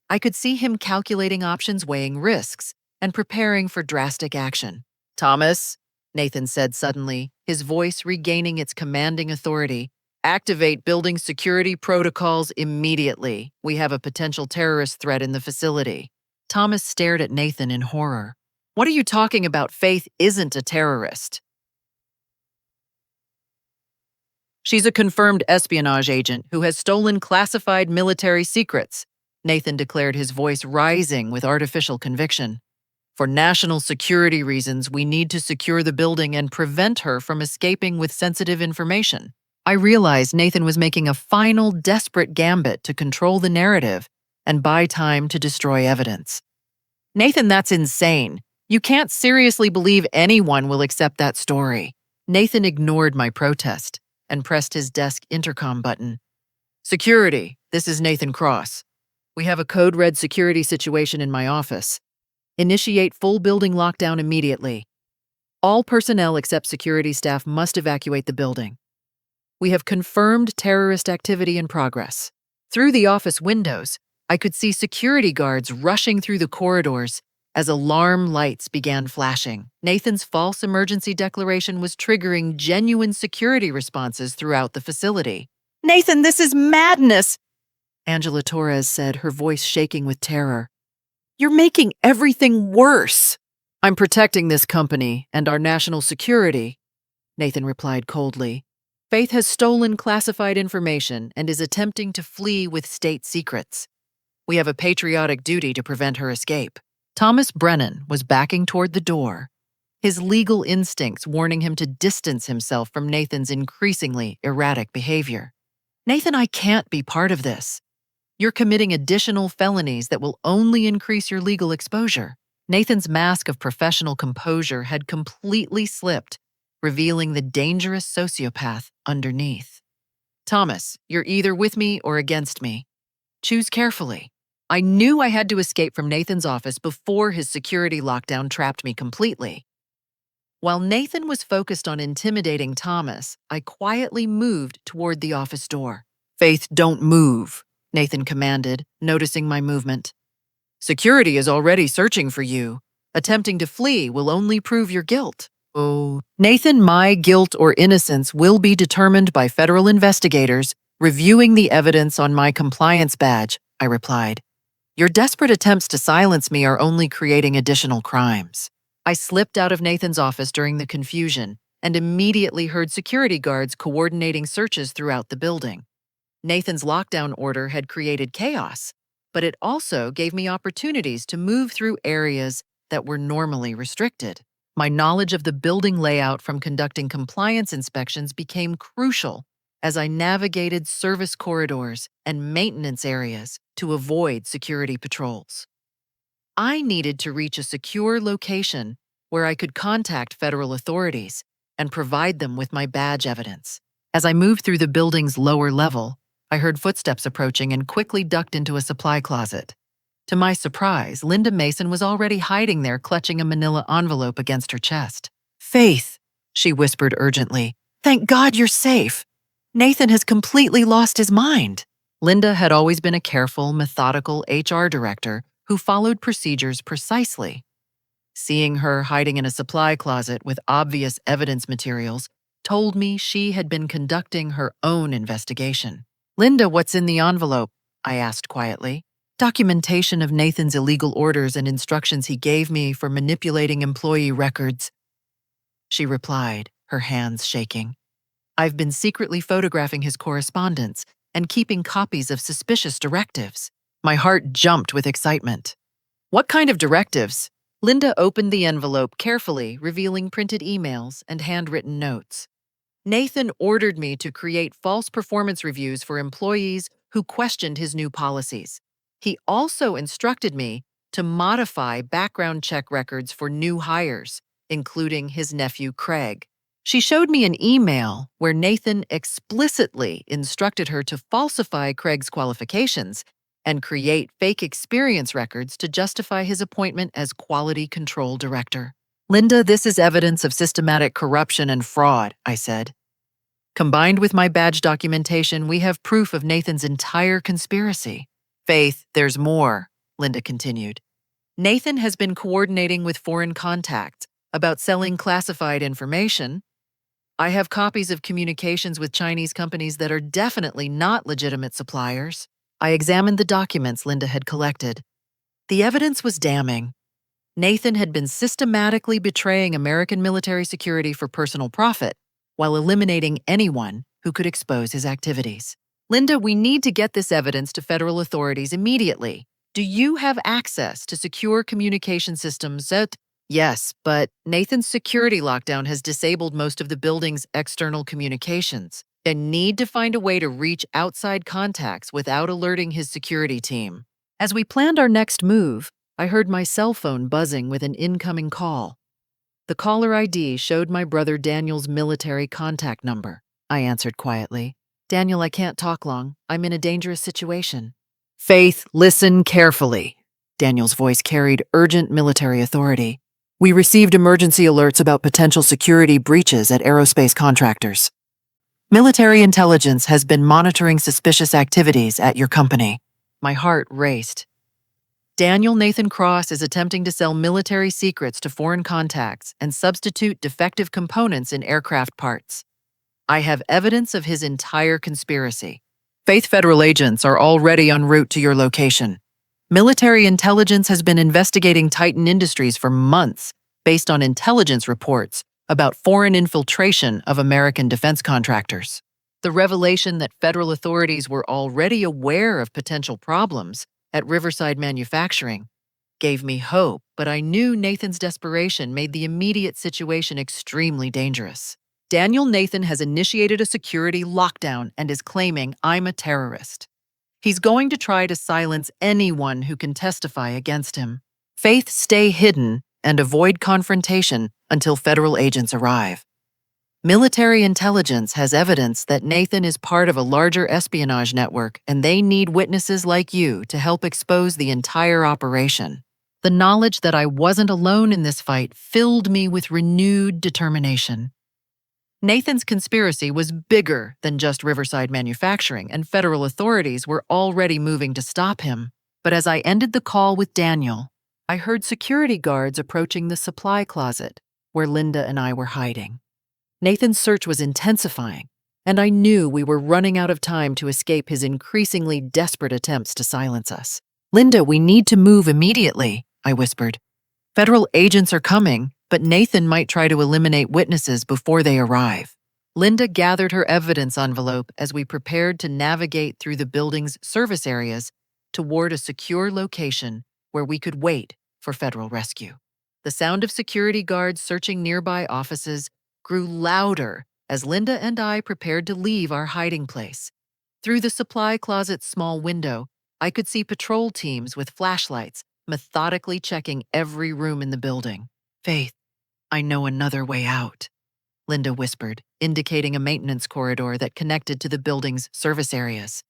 I could see him calculating options, weighing risks, and preparing for drastic action. "Thomas," Nathan said suddenly, his voice regaining its commanding authority, "activate building security protocols immediately. We have a potential terrorist threat in the facility." Thomas stared at Nathan in horror. "What are you talking about? Faith isn't a terrorist. She's a confirmed espionage agent who has stolen classified military secrets," Nathan declared, his voice rising with artificial conviction. "For national security reasons, we need to secure the building and prevent her from escaping with sensitive information." I realized Nathan was making a final, desperate gambit to control the narrative and buy time to destroy evidence. "Nathan, that's insane. You can't seriously believe anyone will accept that story." Nathan ignored my protest and pressed his desk intercom button. "Security, this is Nathan Cross. We have a code red security situation in my office. Initiate full building lockdown immediately. All personnel except security staff must evacuate the building. We have confirmed terrorist activity in progress." Through the office windows, I could see security guards rushing through the corridors as alarm lights began flashing. Nathan's false emergency declaration was triggering genuine security responses throughout the facility. "Nathan, this is madness," Angela Torres said, her voice shaking with terror. "You're making everything worse." "I'm protecting this company and our national security," Nathan replied coldly. "Faith has stolen classified information and is attempting to flee with state secrets. We have a patriotic duty to prevent her escape." Thomas Brennan was backing toward the door, his legal instincts warning him to distance himself from Nathan's increasingly erratic behavior. "Nathan, I can't be part of this. You're committing additional felonies that will only increase your legal exposure." Nathan's mask of professional composure had completely slipped, revealing the dangerous sociopath underneath. "Thomas, you're either with me or against me. Choose carefully." I knew I had to escape from Nathan's office before his security lockdown trapped me completely. While Nathan was focused on intimidating Thomas, I quietly moved toward the office door. "Faith, don't move," Nathan commanded, noticing my movement. "Security is already searching for you. Attempting to flee will only prove your guilt." "Oh, Nathan, my guilt or innocence will be determined by federal investigators reviewing the evidence on my compliance badge," I replied. "Your desperate attempts to silence me are only creating additional crimes." I slipped out of Nathan's office during the confusion and immediately heard security guards coordinating searches throughout the building. Nathan's lockdown order had created chaos, but it also gave me opportunities to move through areas that were normally restricted. My knowledge of the building layout from conducting compliance inspections became crucial as I navigated service corridors and maintenance areas to avoid security patrols. I needed to reach a secure location where I could contact federal authorities and provide them with my badge evidence. As I moved through the building's lower level, I heard footsteps approaching and quickly ducked into a supply closet. To my surprise, Linda Mason was already hiding there, clutching a manila envelope against her chest. "Faith," she whispered urgently, "thank God you're safe. Nathan has completely lost his mind." Linda had always been a careful, methodical HR director who followed procedures precisely. Seeing her hiding in a supply closet with obvious evidence materials told me she had been conducting her own investigation. "Linda, what's in the envelope?" I asked quietly. "Documentation of Nathan's illegal orders and instructions he gave me for manipulating employee records," she replied, her hands shaking. "I've been secretly photographing his correspondence and keeping copies of suspicious directives." My heart jumped with excitement. "What kind of directives?" Linda opened the envelope carefully, revealing printed emails and handwritten notes. "Nathan ordered me to create false performance reviews for employees who questioned his new policies. He also instructed me to modify background check records for new hires, including his nephew Craig." She showed me an email where Nathan explicitly instructed her to falsify Craig's qualifications and create fake experience records to justify his appointment as quality control director. "Linda, this is evidence of systematic corruption and fraud," I said. "Combined with my badge documentation, we have proof of Nathan's entire conspiracy." "Faith, there's more," Linda continued. "Nathan has been coordinating with foreign contacts about selling classified information. I have copies of communications with Chinese companies that are definitely not legitimate suppliers." I examined the documents Linda had collected. The evidence was damning. Nathan had been systematically betraying American military security for personal profit, while eliminating anyone who could expose his activities. "Linda, we need to get this evidence to federal authorities immediately. Do you have access to secure communication systems at—" "Yes, but Nathan's security lockdown has disabled most of the building's external communications. I need to find a way to reach outside contacts without alerting his security team." As we planned our next move, I heard my cell phone buzzing with an incoming call. The caller ID showed my brother Daniel's military contact number. I answered quietly. "Daniel, I can't talk long. I'm in a dangerous situation." "Faith, listen carefully." Daniel's voice carried urgent military authority. "We received emergency alerts about potential security breaches at aerospace contractors. Military intelligence has been monitoring suspicious activities at your company." My heart raced. "Daniel, Nathan Cross is attempting to sell military secrets to foreign contacts and substitute defective components in aircraft parts. I have evidence of his entire conspiracy. Faith, federal agents are already en route to your location. Military intelligence has been investigating Titan Industries for months based on intelligence reports about foreign infiltration of American defense contractors. The revelation that federal authorities were already aware of potential problems at Riverside Manufacturing gave me hope, but I knew Nathan's desperation made the immediate situation extremely dangerous. Daniel, Nathan has initiated a security lockdown and is claiming I'm a terrorist. He's going to try to silence anyone who can testify against him. Faith, stay hidden and avoid confrontation until federal agents arrive. Military intelligence has evidence that Nathan is part of a larger espionage network, and they need witnesses like you to help expose the entire operation." The knowledge that I wasn't alone in this fight filled me with renewed determination. Nathan's conspiracy was bigger than just Riverside Manufacturing, and federal authorities were already moving to stop him. But as I ended the call with Daniel, I heard security guards approaching the supply closet where Linda and I were hiding. Nathan's search was intensifying, and I knew we were running out of time to escape his increasingly desperate attempts to silence us. "Linda, we need to move immediately," I whispered. "Federal agents are coming, but Nathan might try to eliminate witnesses before they arrive." Linda gathered her evidence envelope as we prepared to navigate through the building's service areas toward a secure location where we could wait for federal rescue. The sound of security guards searching nearby offices grew louder as Linda and I prepared to leave our hiding place. Through the supply closet's small window, I could see patrol teams with flashlights methodically checking every room in the building. "Faith, I know another way out," Linda whispered, indicating a maintenance corridor that connected to the building's service areas.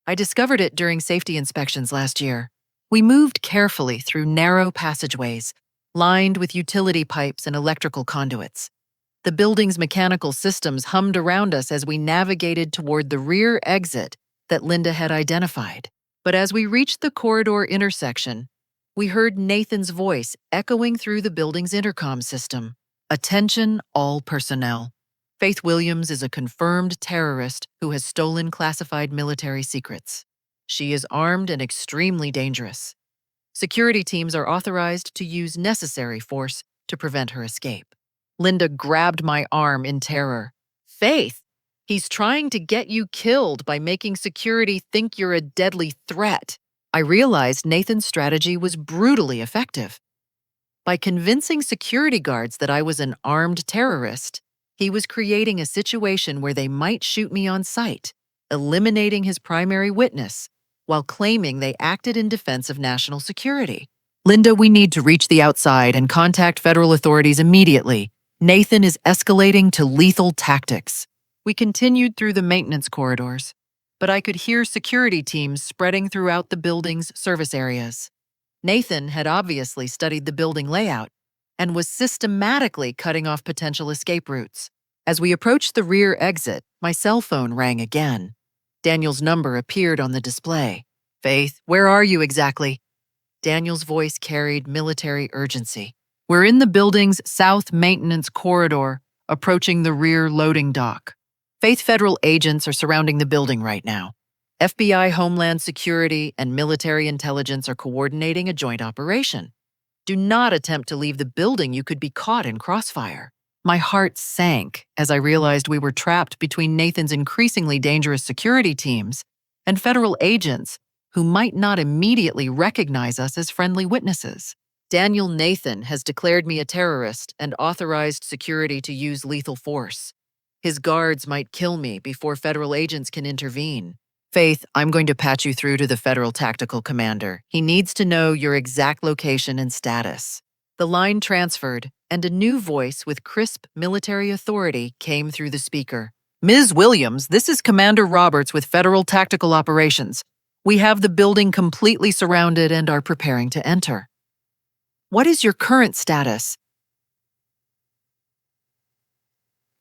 "I discovered it during safety inspections last year." We moved carefully through narrow passageways, lined with utility pipes and electrical conduits. The building's mechanical systems hummed around us as we navigated toward the rear exit that Linda had identified. But as we reached the corridor intersection, We heard Nathan's voice echoing through the building's intercom system. Attention, all personnel. Faith Williams is a confirmed terrorist who has stolen classified military secrets. She is armed and extremely dangerous. Security teams are authorized to use necessary force to prevent her escape. Linda grabbed my arm in terror. Faith, he's trying to get you killed by making security think you're a deadly threat. I realized Nathan's strategy was brutally effective. By convincing security guards that I was an armed terrorist, he was creating a situation where they might shoot me on sight, eliminating his primary witness, while claiming they acted in defense of national security. Linda, we need to reach the outside and contact federal authorities immediately. Nathan is escalating to lethal tactics. We continued through the maintenance corridors, but I could hear security teams spreading throughout the building's service areas. Nathan had obviously studied the building layout and was systematically cutting off potential escape routes. As we approached the rear exit, my cell phone rang again. Daniel's number appeared on the display. Faith, where are you exactly? Daniel's voice carried military urgency. We're in the building's south maintenance corridor, approaching the rear loading dock. Faith, federal agents are surrounding the building right now. FBI, Homeland Security, and military intelligence are coordinating a joint operation. Do not attempt to leave the building. You could be caught in crossfire. My heart sank as I realized we were trapped between Nathan's increasingly dangerous security teams and federal agents who might not immediately recognize us as friendly witnesses. Daniel Nathan has declared me a terrorist and authorized security to use lethal force. His guards might kill me before federal agents can intervene. Faith, I'm going to patch you through to the federal tactical commander. He needs to know your exact location and status. The line transferred, and a new voice with crisp military authority came through the speaker. Ms. Williams, this is Commander Roberts with Federal Tactical Operations. We have the building completely surrounded and are preparing to enter. What is your current status?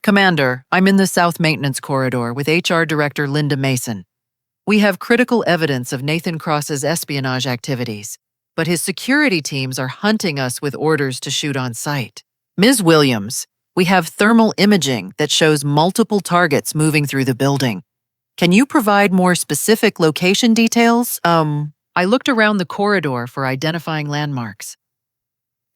Commander, I'm in the South Maintenance Corridor with HR Director Linda Mason. We have critical evidence of Nathan Cross's espionage activities, but his security teams are hunting us with orders to shoot on sight. Ms. Williams, we have thermal imaging that shows multiple targets moving through the building. Can you provide more specific location details? I looked around the corridor for identifying landmarks.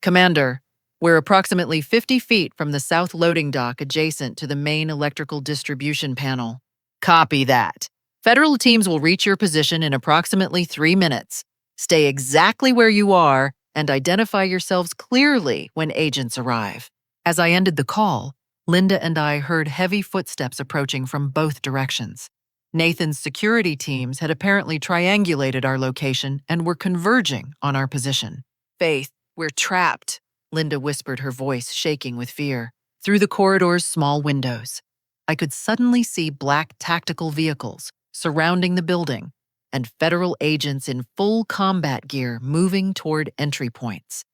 Commander, we're approximately 50 feet from the south loading dock adjacent to the main electrical distribution panel. Copy that. Federal teams will reach your position in approximately 3 minutes. Stay exactly where you are and identify yourselves clearly when agents arrive. As I ended the call, Linda and I heard heavy footsteps approaching from both directions. Nathan's security teams had apparently triangulated our location and were converging on our position. Faith, we're trapped, Linda whispered, her voice shaking with fear. Through the corridor's small windows, I could suddenly see black tactical vehicles surrounding the building and federal agents in full combat gear moving toward entry points.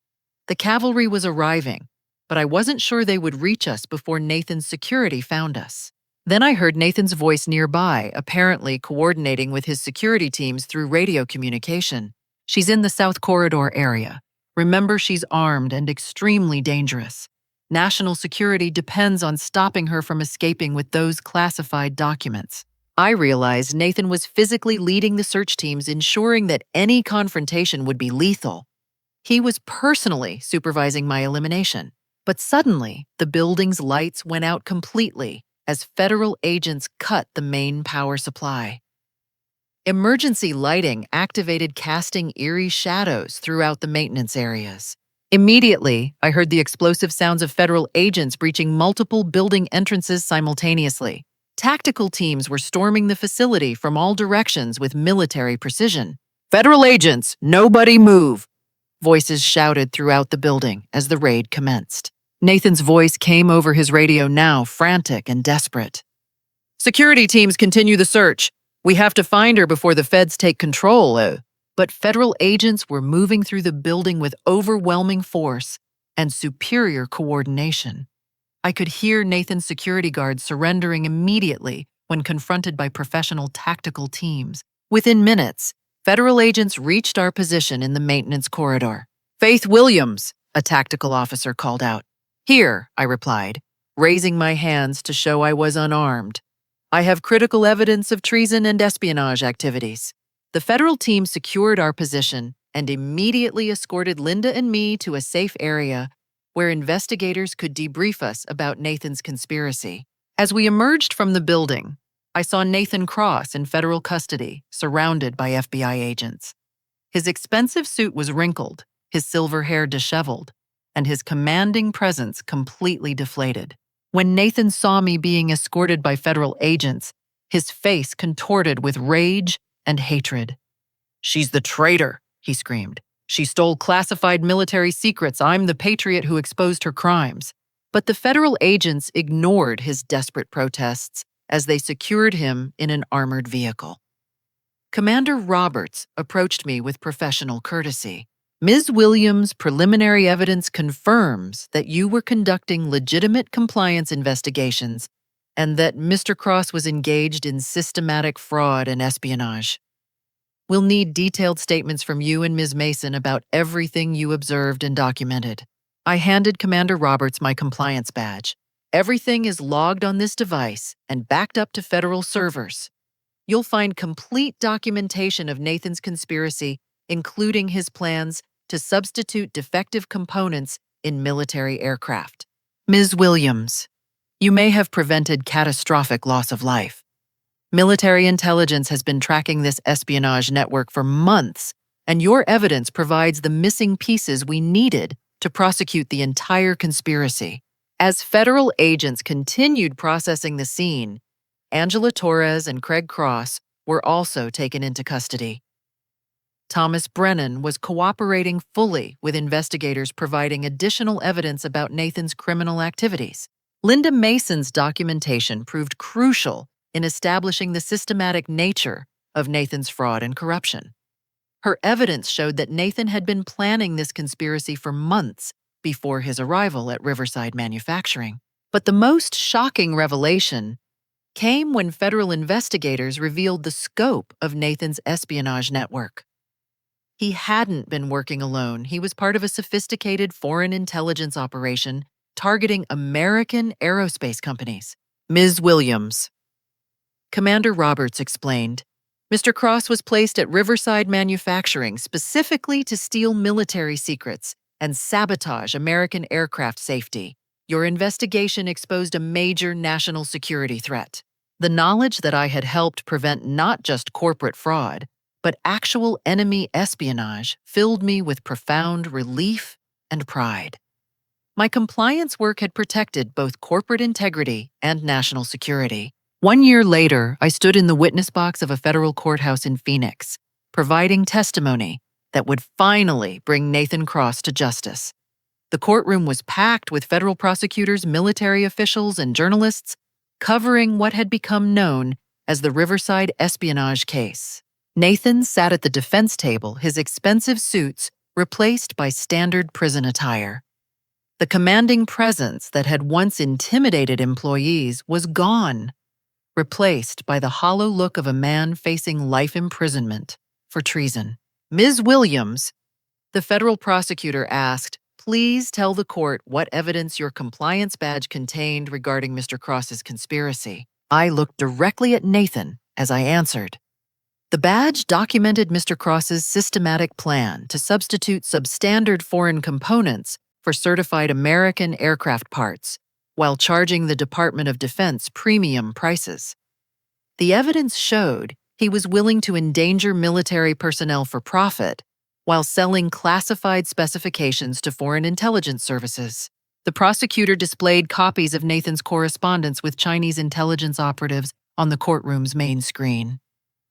The cavalry was arriving, but I wasn't sure they would reach us before Nathan's security found us. Then I heard Nathan's voice nearby, apparently coordinating with his security teams through radio communication. She's in the South Corridor area. Remember, she's armed and extremely dangerous. National security depends on stopping her from escaping with those classified documents. I realized Nathan was physically leading the search teams, ensuring that any confrontation would be lethal. He was personally supervising my elimination. But suddenly, the building's lights went out completely as federal agents cut the main power supply. Emergency lighting activated, casting eerie shadows throughout the maintenance areas. Immediately, I heard the explosive sounds of federal agents breaching multiple building entrances simultaneously. Tactical teams were storming the facility from all directions with military precision. Federal agents, nobody move! Voices shouted throughout the building as the raid commenced. Nathan's voice came over his radio now, frantic and desperate. Security teams continue the search. We have to find her before the feds take control. But federal agents were moving through the building with overwhelming force and superior coordination. I could hear Nathan's security guards surrendering immediately when confronted by professional tactical teams. Within minutes, Federal agents reached our position in the maintenance corridor. "Faith Williams," a tactical officer called out. "Here," I replied, raising my hands to show I was unarmed. "I have critical evidence of treason and espionage activities." The federal team secured our position and immediately escorted Linda and me to a safe area where investigators could debrief us about Nathan's conspiracy. As we emerged from the building, I saw Nathan Cross in federal custody, surrounded by FBI agents. His expensive suit was wrinkled, his silver hair disheveled, and his commanding presence completely deflated. When Nathan saw me being escorted by federal agents, his face contorted with rage and hatred. "She's the traitor," he screamed. "She stole classified military secrets. I'm the patriot who exposed her crimes." But the federal agents ignored his desperate protests as they secured him in an armored vehicle. Commander Roberts approached me with professional courtesy. "Ms. Williams, preliminary evidence confirms that you were conducting legitimate compliance investigations and that Mr. Cross was engaged in systematic fraud and espionage. We'll need detailed statements from you and Ms. Mason about everything you observed and documented." I handed Commander Roberts my compliance badge. "Everything is logged on this device and backed up to federal servers. You'll find complete documentation of Nathan's conspiracy, including his plans to substitute defective components in military aircraft. Ms. Williams, you may have prevented catastrophic loss of life. Military intelligence has been tracking this espionage network for months, and your evidence provides the missing pieces we needed to prosecute the entire conspiracy." As federal agents continued processing the scene, Angela Torres and Craig Cross were also taken into custody. Thomas Brennan was cooperating fully with investigators providing additional evidence about Nathan's criminal activities. Linda Mason's documentation proved crucial in establishing the systematic nature of Nathan's fraud and corruption. Her evidence showed that Nathan had been planning this conspiracy for months before his arrival at Riverside Manufacturing. But the most shocking revelation came when federal investigators revealed the scope of Nathan's espionage network. He hadn't been working alone. He was part of a sophisticated foreign intelligence operation targeting American aerospace companies. "Ms. Williams," Commander Roberts explained, "Mr. Cross was placed at Riverside Manufacturing specifically to steal military secrets and sabotage American aircraft safety. Your investigation exposed a major national security threat." The knowledge that I had helped prevent not just corporate fraud, but actual enemy espionage filled me with profound relief and pride. My compliance work had protected both corporate integrity and national security. 1 year later, I stood in the witness box of a federal courthouse in Phoenix, providing testimony that would finally bring Nathan Cross to justice. The courtroom was packed with federal prosecutors, military officials, and journalists covering what had become known as the Riverside espionage case. Nathan sat at the defense table, his expensive suits replaced by standard prison attire. The commanding presence that had once intimidated employees was gone, replaced by the hollow look of a man facing life imprisonment for treason. "Ms. Williams," the federal prosecutor asked, "please tell the court what evidence your compliance badge contained regarding Mr. Cross's conspiracy." I looked directly at Nathan as I answered. The badge documented Mr. Cross's systematic plan to substitute substandard foreign components for certified American aircraft parts, while charging the Department of Defense premium prices. The evidence showed he was willing to endanger military personnel for profit while selling classified specifications to foreign intelligence services. The prosecutor displayed copies of Nathan's correspondence with Chinese intelligence operatives on the courtroom's main screen.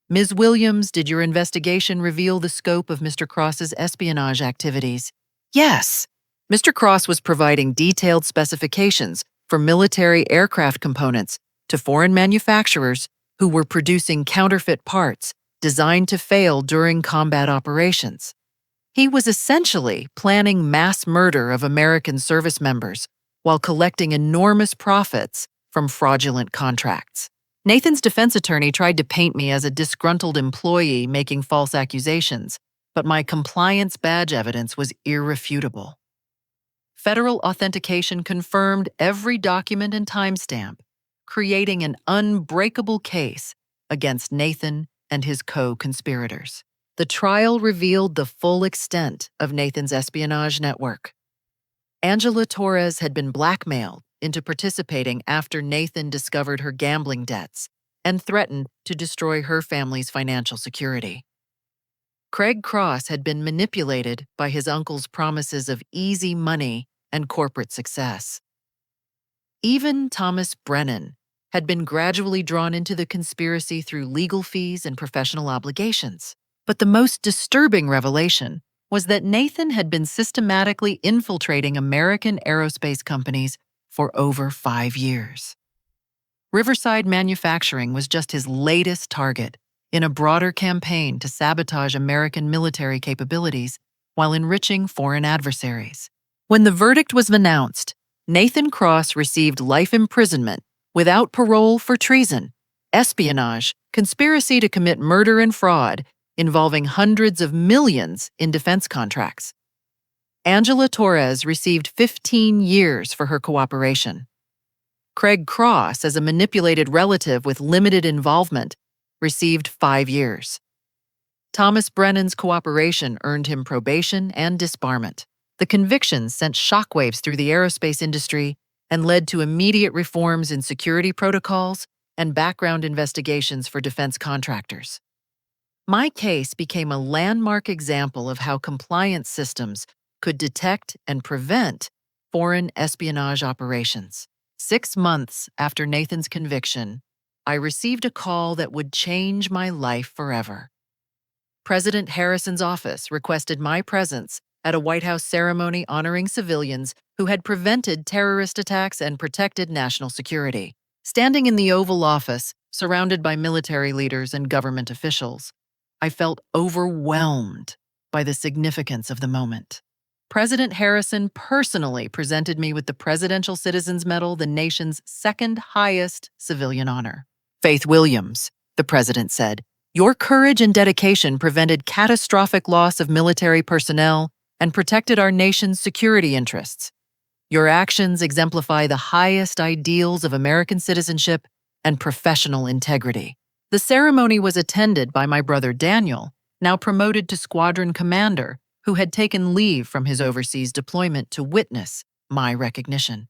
"Ms. Williams, did your investigation reveal the scope of Mr. Cross's espionage activities?" "Yes." Mr. Cross was providing detailed specifications for military aircraft components to foreign manufacturers who were producing counterfeit parts designed to fail during combat operations. He was essentially planning mass murder of American service members while collecting enormous profits from fraudulent contracts. Nathan's defense attorney tried to paint me as a disgruntled employee making false accusations, but my compliance badge evidence was irrefutable. Federal authentication confirmed every document and timestamp, creating an unbreakable case against Nathan and his co-conspirators. The trial revealed the full extent of Nathan's espionage network. Angela Torres had been blackmailed into participating after Nathan discovered her gambling debts and threatened to destroy her family's financial security. Craig Cross had been manipulated by his uncle's promises of easy money and corporate success. Even Thomas Brennan had been gradually drawn into the conspiracy through legal fees and professional obligations. But the most disturbing revelation was that Nathan had been systematically infiltrating American aerospace companies for over 5 years. Riverside Manufacturing was just his latest target in a broader campaign to sabotage American military capabilities while enriching foreign adversaries. When the verdict was announced, Nathan Cross received life imprisonment without parole for treason, espionage, conspiracy to commit murder and fraud involving hundreds of millions in defense contracts. Angela Torres received 15 years for her cooperation. Craig Cross, as a manipulated relative with limited involvement, received 5 years. Thomas Brennan's cooperation earned him probation and disbarment. The convictions sent shockwaves through the aerospace industry and led to immediate reforms in security protocols and background investigations for defense contractors. My case became a landmark example of how compliance systems could detect and prevent foreign espionage operations. 6 months after Nathan's conviction, I received a call that would change my life forever. President Harrison's office requested my presence at a White House ceremony honoring civilians who had prevented terrorist attacks and protected national security. Standing in the Oval Office, surrounded by military leaders and government officials, I felt overwhelmed by the significance of the moment. President Harrison personally presented me with the Presidential Citizens Medal, the nation's second highest civilian honor. Faith Williams, the president said, "Your courage and dedication prevented catastrophic loss of military personnel and protected our nation's security interests. Your actions exemplify the highest ideals of American citizenship and professional integrity." The ceremony was attended by my brother Daniel, now promoted to squadron commander, who had taken leave from his overseas deployment to witness my recognition.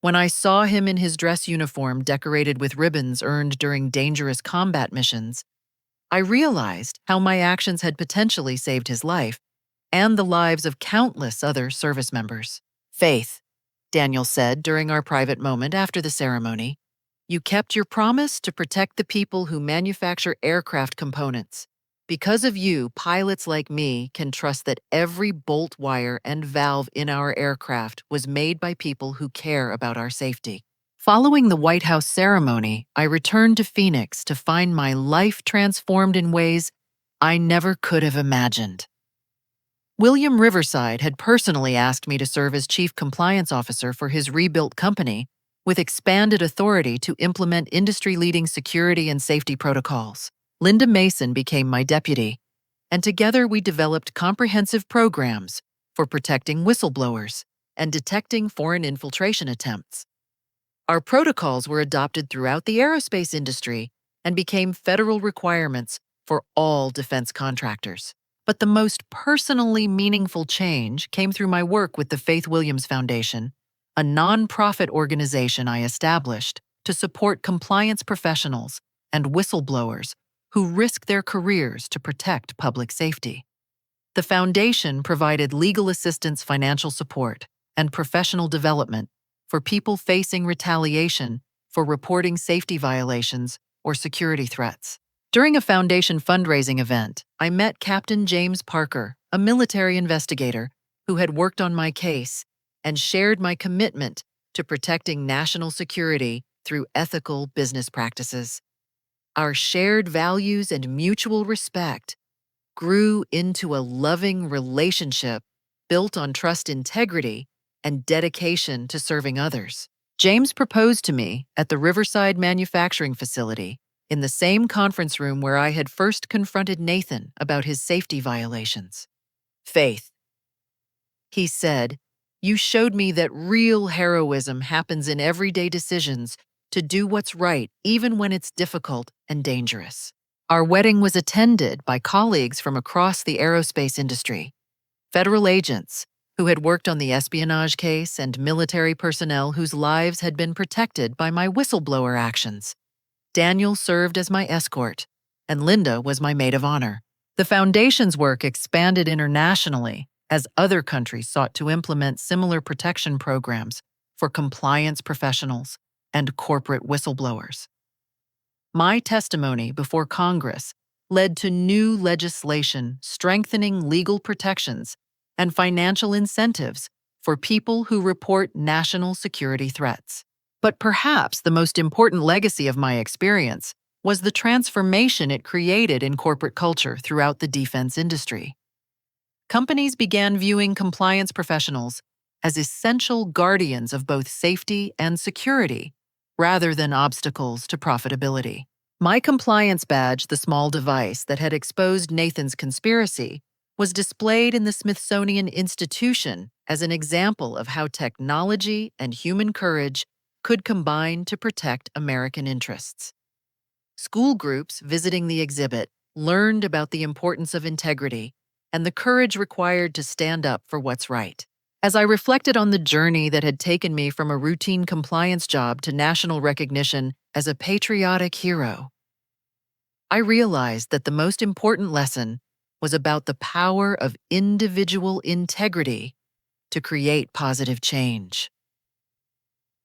When I saw him in his dress uniform decorated with ribbons earned during dangerous combat missions, I realized how my actions had potentially saved his life and the lives of countless other service members. "Faith," Daniel said during our private moment after the ceremony, "you kept your promise to protect the people who manufacture aircraft components. Because of you, pilots like me can trust that every bolt wire and valve in our aircraft was made by people who care about our safety." Following the White House ceremony, I returned to Phoenix to find my life transformed in ways I never could have imagined. William Riverside had personally asked me to serve as Chief Compliance Officer for his rebuilt company, with expanded authority to implement industry-leading security and safety protocols. Linda Mason became my deputy, and together we developed comprehensive programs for protecting whistleblowers and detecting foreign infiltration attempts. Our protocols were adopted throughout the aerospace industry and became federal requirements for all defense contractors. But the most personally meaningful change came through my work with the Faith Williams Foundation, a nonprofit organization I established to support compliance professionals and whistleblowers who risk their careers to protect public safety. The foundation provided legal assistance, financial support, and professional development for people facing retaliation for reporting safety violations or security threats. During a foundation fundraising event, I met Captain James Parker, a military investigator who had worked on my case and shared my commitment to protecting national security through ethical business practices. Our shared values and mutual respect grew into a loving relationship built on trust, integrity, and dedication to serving others. James proposed to me at the Riverside manufacturing facility in the same conference room where I had first confronted Nathan about his safety violations. "Faith," he said, "you showed me that real heroism happens in everyday decisions to do what's right even when it's difficult and dangerous." Our wedding was attended by colleagues from across the aerospace industry, federal agents who had worked on the espionage case, and military personnel whose lives had been protected by my whistleblower actions. Daniel served as my escort, and Linda was my maid of honor. The foundation's work expanded internationally as other countries sought to implement similar protection programs for compliance professionals and corporate whistleblowers. My testimony before Congress led to new legislation strengthening legal protections and financial incentives for people who report national security threats. But perhaps the most important legacy of my experience was the transformation it created in corporate culture throughout the defense industry. Companies began viewing compliance professionals as essential guardians of both safety and security, rather than obstacles to profitability. My compliance badge, the small device that had exposed Nathan's conspiracy, was displayed in the Smithsonian Institution as an example of how technology and human courage could combine to protect American interests. School groups visiting the exhibit learned about the importance of integrity and the courage required to stand up for what's right. As I reflected on the journey that had taken me from a routine compliance job to national recognition as a patriotic hero, I realized that the most important lesson was about the power of individual integrity to create positive change.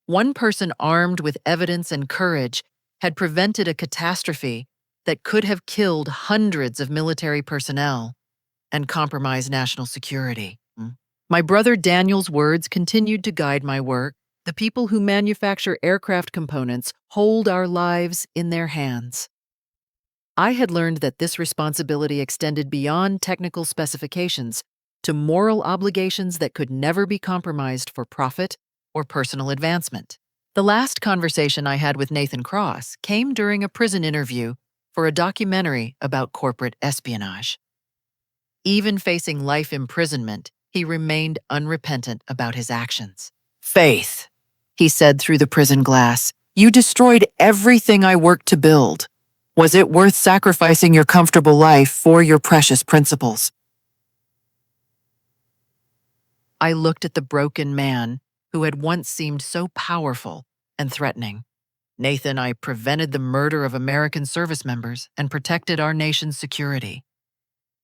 One person armed with evidence and courage had prevented a catastrophe that could have killed hundreds of military personnel and compromised national security. My brother Daniel's words continued to guide my work. The people who manufacture aircraft components hold our lives in their hands. I had learned that this responsibility extended beyond technical specifications to moral obligations that could never be compromised for profit or personal advancement. The last conversation I had with Nathan Cross came during a prison interview for a documentary about corporate espionage. Even facing life imprisonment, he remained unrepentant about his actions. "Faith," he said through the prison glass, "you destroyed everything I worked to build. Was it worth sacrificing your comfortable life for your precious principles?" I looked at the broken man who had once seemed so powerful and threatening. "Nathan, I prevented the murder of American service members and protected our nation's security.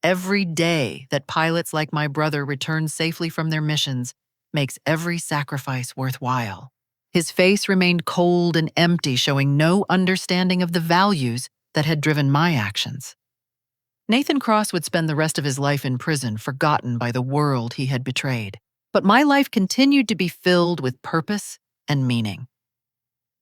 Every day that pilots like my brother return safely from their missions makes every sacrifice worthwhile." His face remained cold and empty, showing no understanding of the values that had driven my actions. Nathan Cross would spend the rest of his life in prison, forgotten by the world he had betrayed. But my life continued to be filled with purpose and meaning.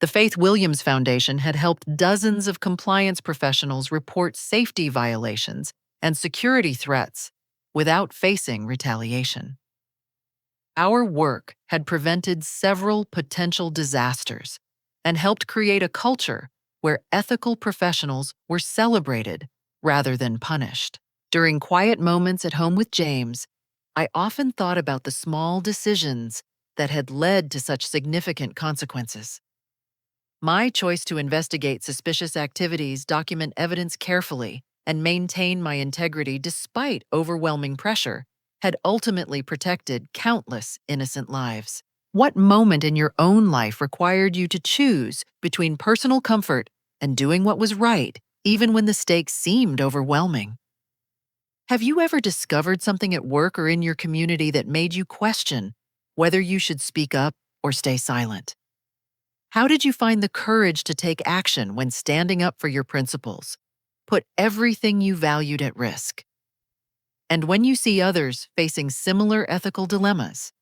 The Faith Williams Foundation had helped dozens of compliance professionals report safety violations and security threats without facing retaliation. Our work had prevented several potential disasters and helped create a culture where ethical professionals were celebrated rather than punished. During quiet moments at home with James, I often thought about the small decisions that had led to such significant consequences. My choice to investigate suspicious activities, document evidence carefully, and maintain my integrity despite overwhelming pressure had ultimately protected countless innocent lives. What moment in your own life required you to choose between personal comfort and doing what was right, even when the stakes seemed overwhelming? Have you ever discovered something at work or in your community that made you question whether you should speak up or stay silent? How did you find the courage to take action when standing up for your principles, put everything you valued at risk? And when you see others facing similar ethical dilemmas,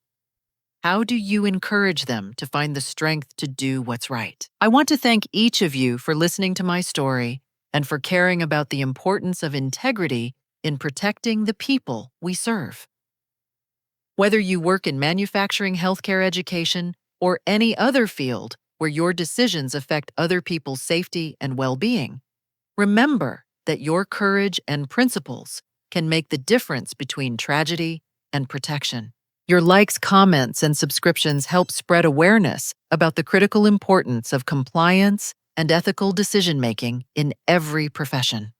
how do you encourage them to find the strength to do what's right? I want to thank each of you for listening to my story and for caring about the importance of integrity in protecting the people we serve. Whether you work in manufacturing, healthcare, education, or any other field where your decisions affect other people's safety and well-being, remember that your courage and principles can make the difference between tragedy and protection. Your likes, comments, and subscriptions help spread awareness about the critical importance of compliance and ethical decision-making in every profession.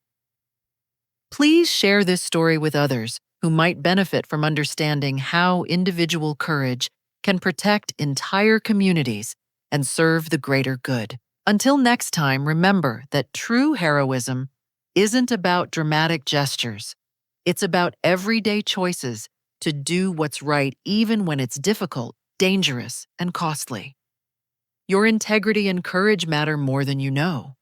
Please share this story with others who might benefit from understanding how individual courage can protect entire communities and serve the greater good. Until next time, remember that true heroism isn't about dramatic gestures. It's about everyday choices to do what's right even when it's difficult, dangerous, and costly. Your integrity and courage matter more than you know.